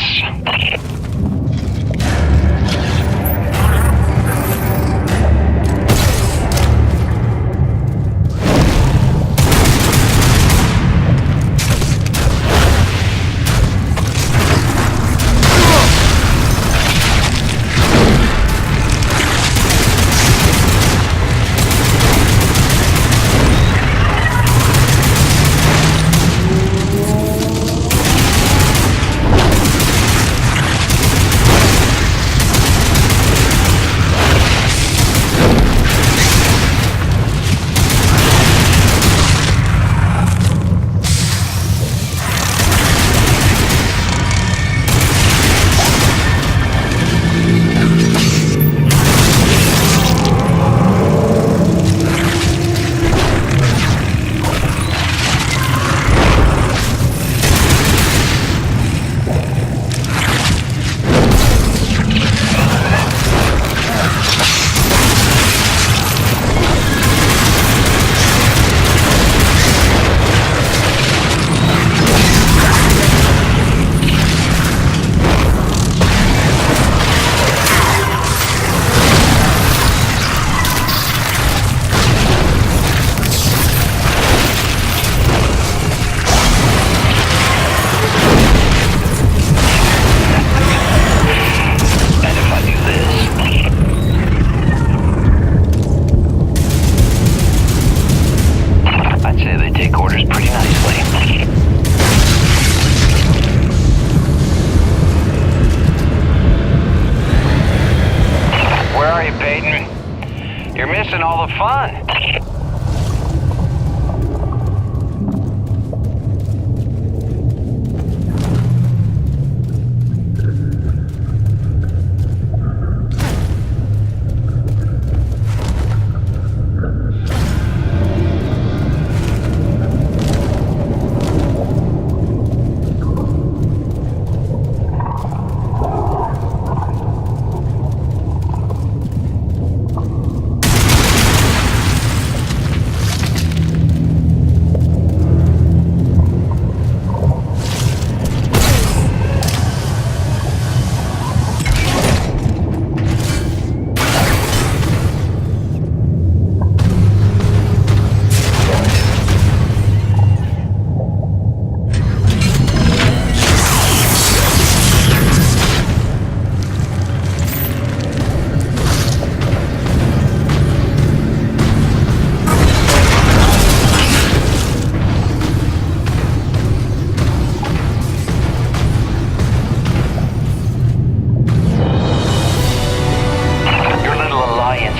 fun.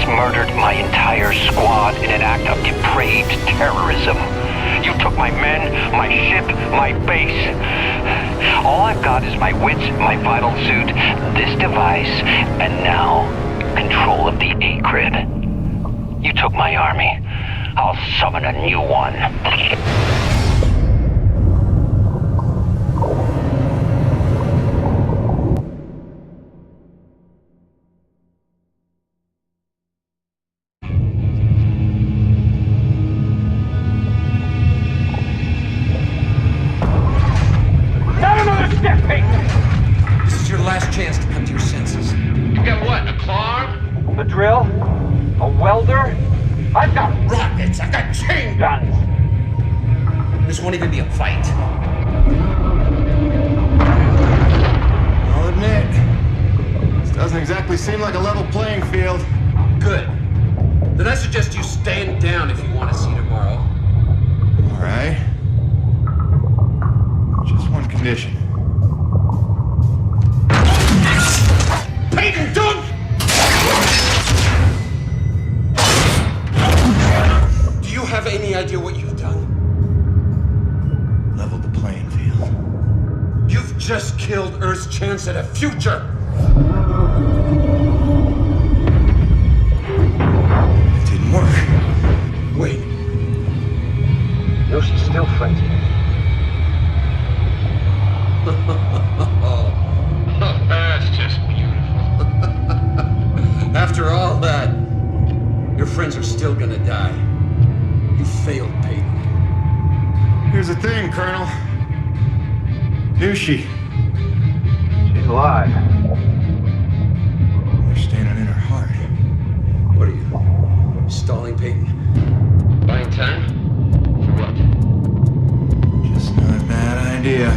Murdered my entire squad in an act of depraved terrorism. You took my men, my ship, my base. All I've got is my wits, my vital suit, this device, and now control of the A-Crib. You took my army. I'll summon a new one. This is your last chance to come to your senses. You got what, a claw? A drill? A welder? I've got rockets, I've got chain guns. This won't even be a fight. I'll admit, this doesn't exactly seem like a level playing field. Good. Then I suggest you stand down if you want to see tomorrow. All right. Just one condition. Peyton, don't! Do you have any idea what you've done? Leveled the playing field. You've just killed Earth's chance at a future! It didn't work. Wait. No, she's still frenzied. That's just beautiful. After all that, your friends are still gonna die. You failed, Peyton. Here's the thing, Colonel. Nushi. She's alive. You're standing in her heart. What are you, stalling Peyton? Buying time? For what? Just not a bad idea.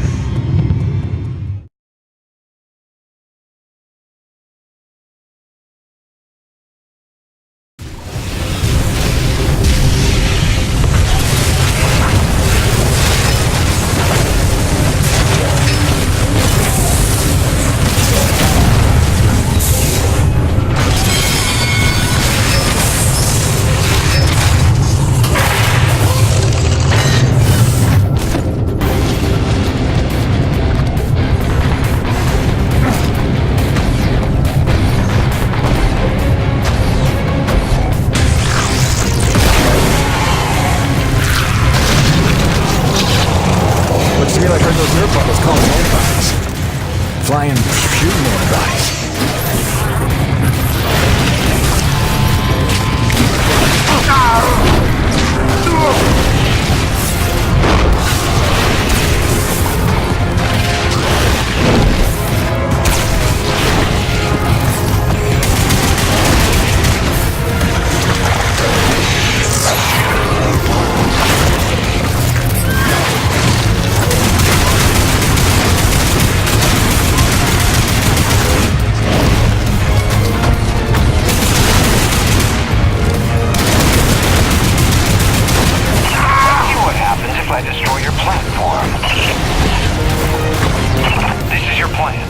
Looks to me like those air bubbles calling antibodies. Flying, shooting antibodies. I destroy your platform. This is your plan.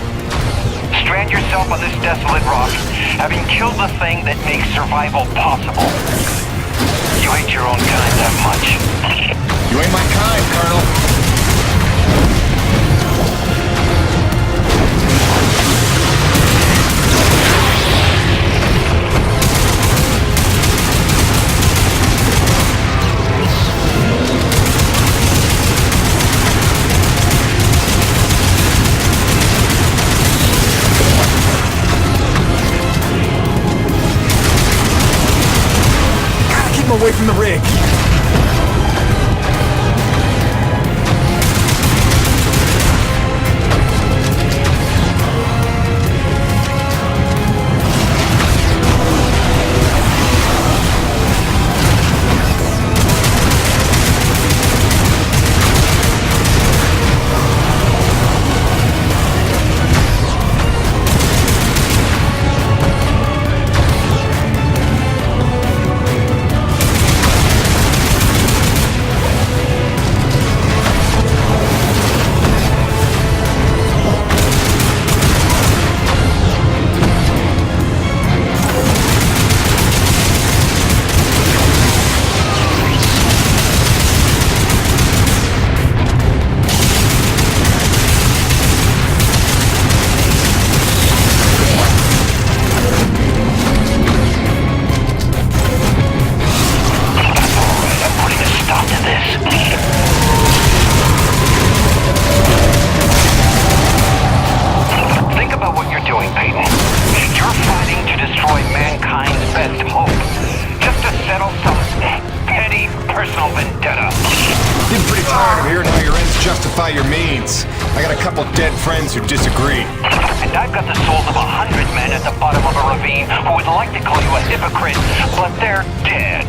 Strand yourself on this desolate rock, having killed the thing that makes survival possible. your own kind that much. You ain't my kind, Colonel. Away from the rig. Justify your means. I got a couple dead friends who disagree. And I've got the souls of 100 men at the bottom of a ravine who would like to call you a hypocrite, but they're dead.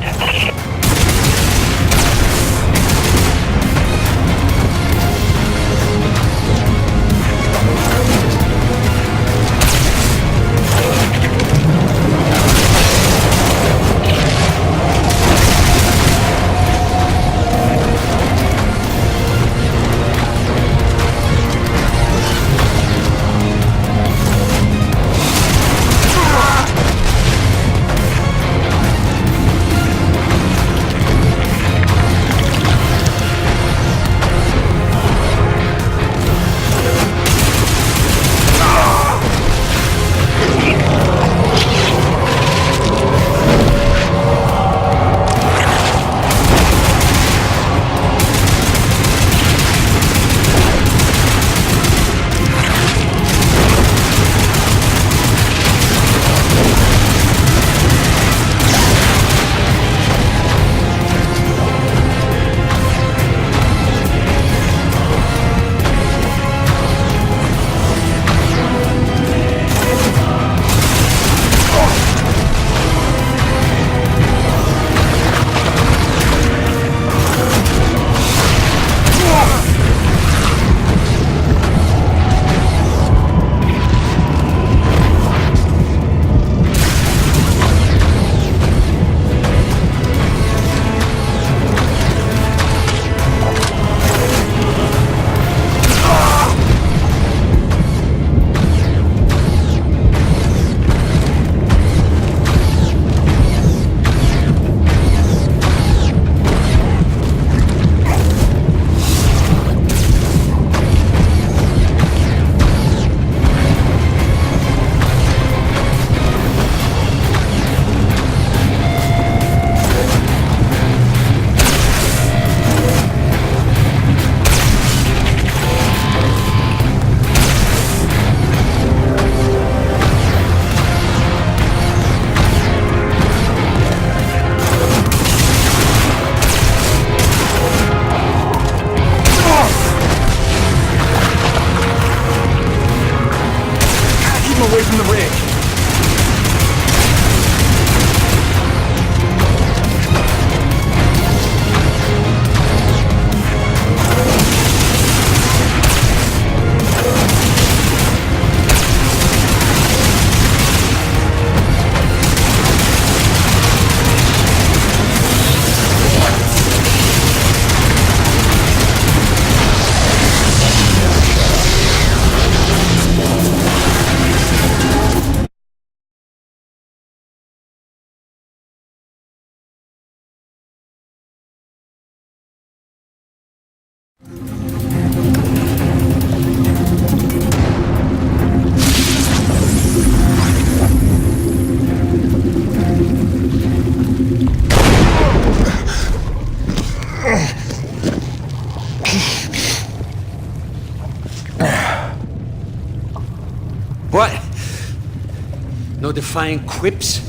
unifying quips?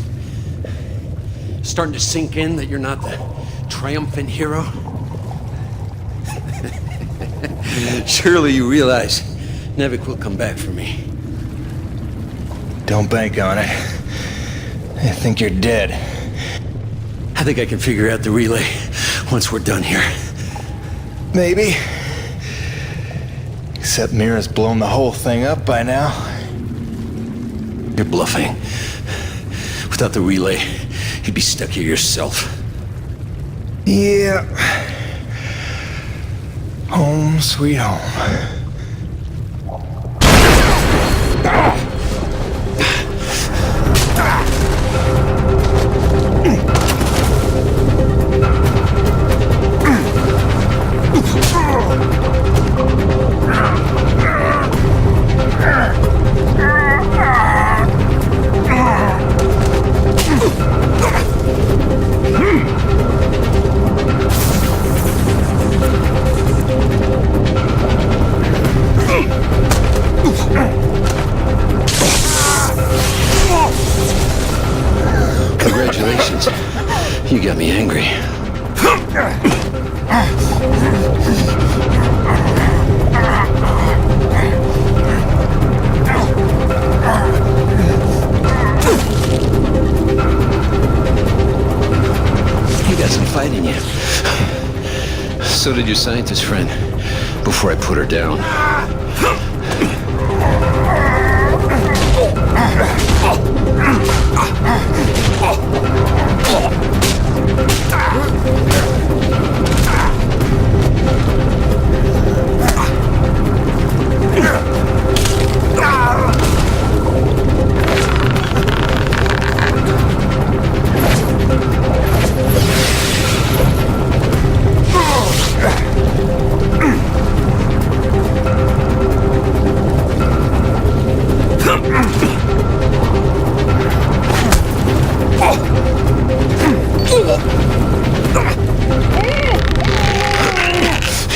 Starting to sink in that you're not the triumphant hero? Surely you realize Nevik will come back for me. Don't bank on it. I think you're dead. I think I can figure out the relay once we're done here. Maybe. Except Mira's blown the whole thing up by now. You're bluffing. Without the relay, you'd be stuck here yourself. Yeah. Home sweet home. Congratulations. You got me angry. You got some fight in you. So did your scientist friend, before I put her down.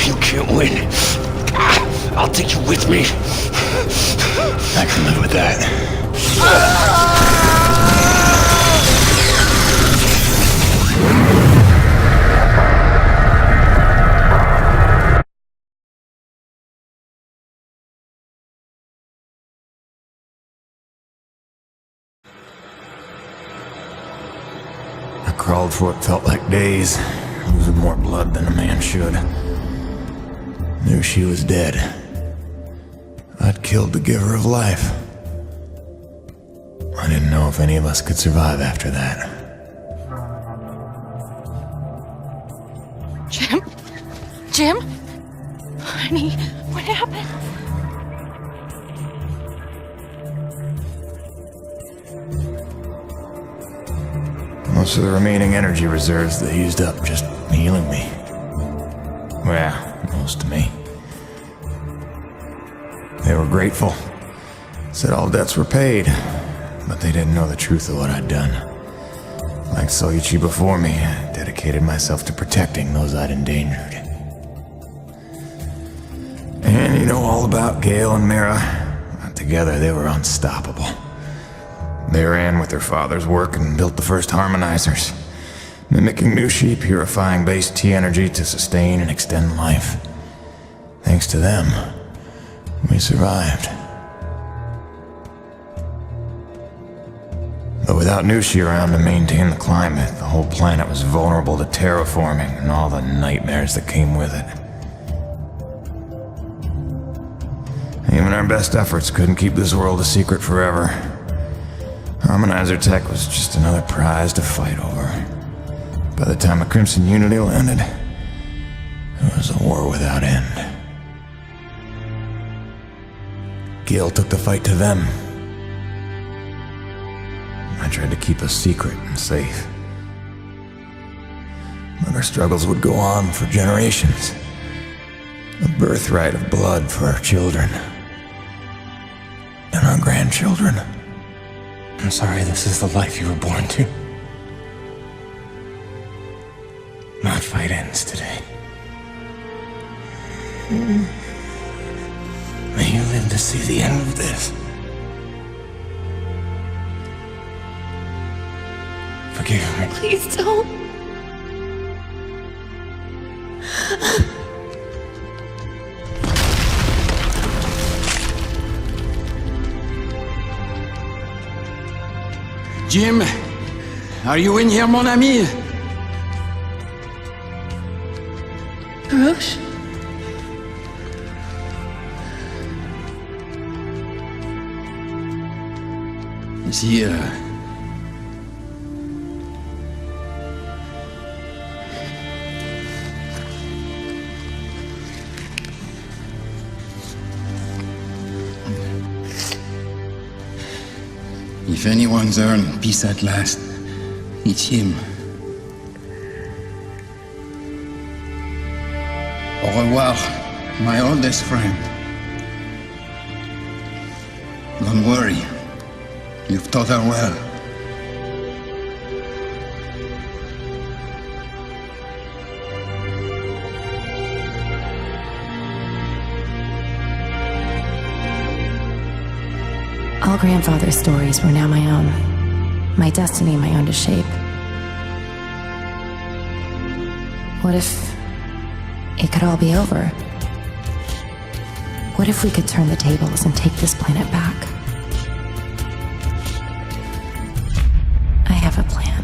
You can't win. I'll take you with me. I can live with that. I crawled for what felt like days, losing more blood than a man should. Knew she was dead. I'd killed the giver of life. I didn't know if any of us could survive after that. Jim? Jim? Honey, what happened? Most of the remaining energy reserves they used up just healing me. Well, most of me. They were grateful. Said all debts were paid, but they didn't know the truth of what I'd done. Like Soichi before me, I dedicated myself to protecting those I'd endangered. And you know all about Gale and Mira. Together they were unstoppable. They ran with their father's work and built the first harmonizers, mimicking Nushi, purifying base T energy to sustain and extend life. Thanks to them, we survived. But without Nushi around to maintain the climate, the whole planet was vulnerable to terraforming and all the nightmares that came with it. Even our best efforts couldn't keep this world a secret forever. Harmonizer tech was just another prize to fight over. By the time the Crimson Unity landed, it was a war without end. Gale took the fight to them. I tried to keep us secret and safe. But our struggles would go on for generations. A birthright of blood for our children. And our grandchildren. I'm sorry this is the life you were born to. My fight ends today. May you live to see the end of this. you. Please don't. Jim, are you in here, mon ami? Roche? Is he, If anyone's earned peace at last, it's him. Au revoir, my oldest friend. Don't worry. You've taught her well. All grandfather's stories were now my own. My destiny my own to shape. What if it could all be over? What if we could turn the tables and take this planet back? I have a plan.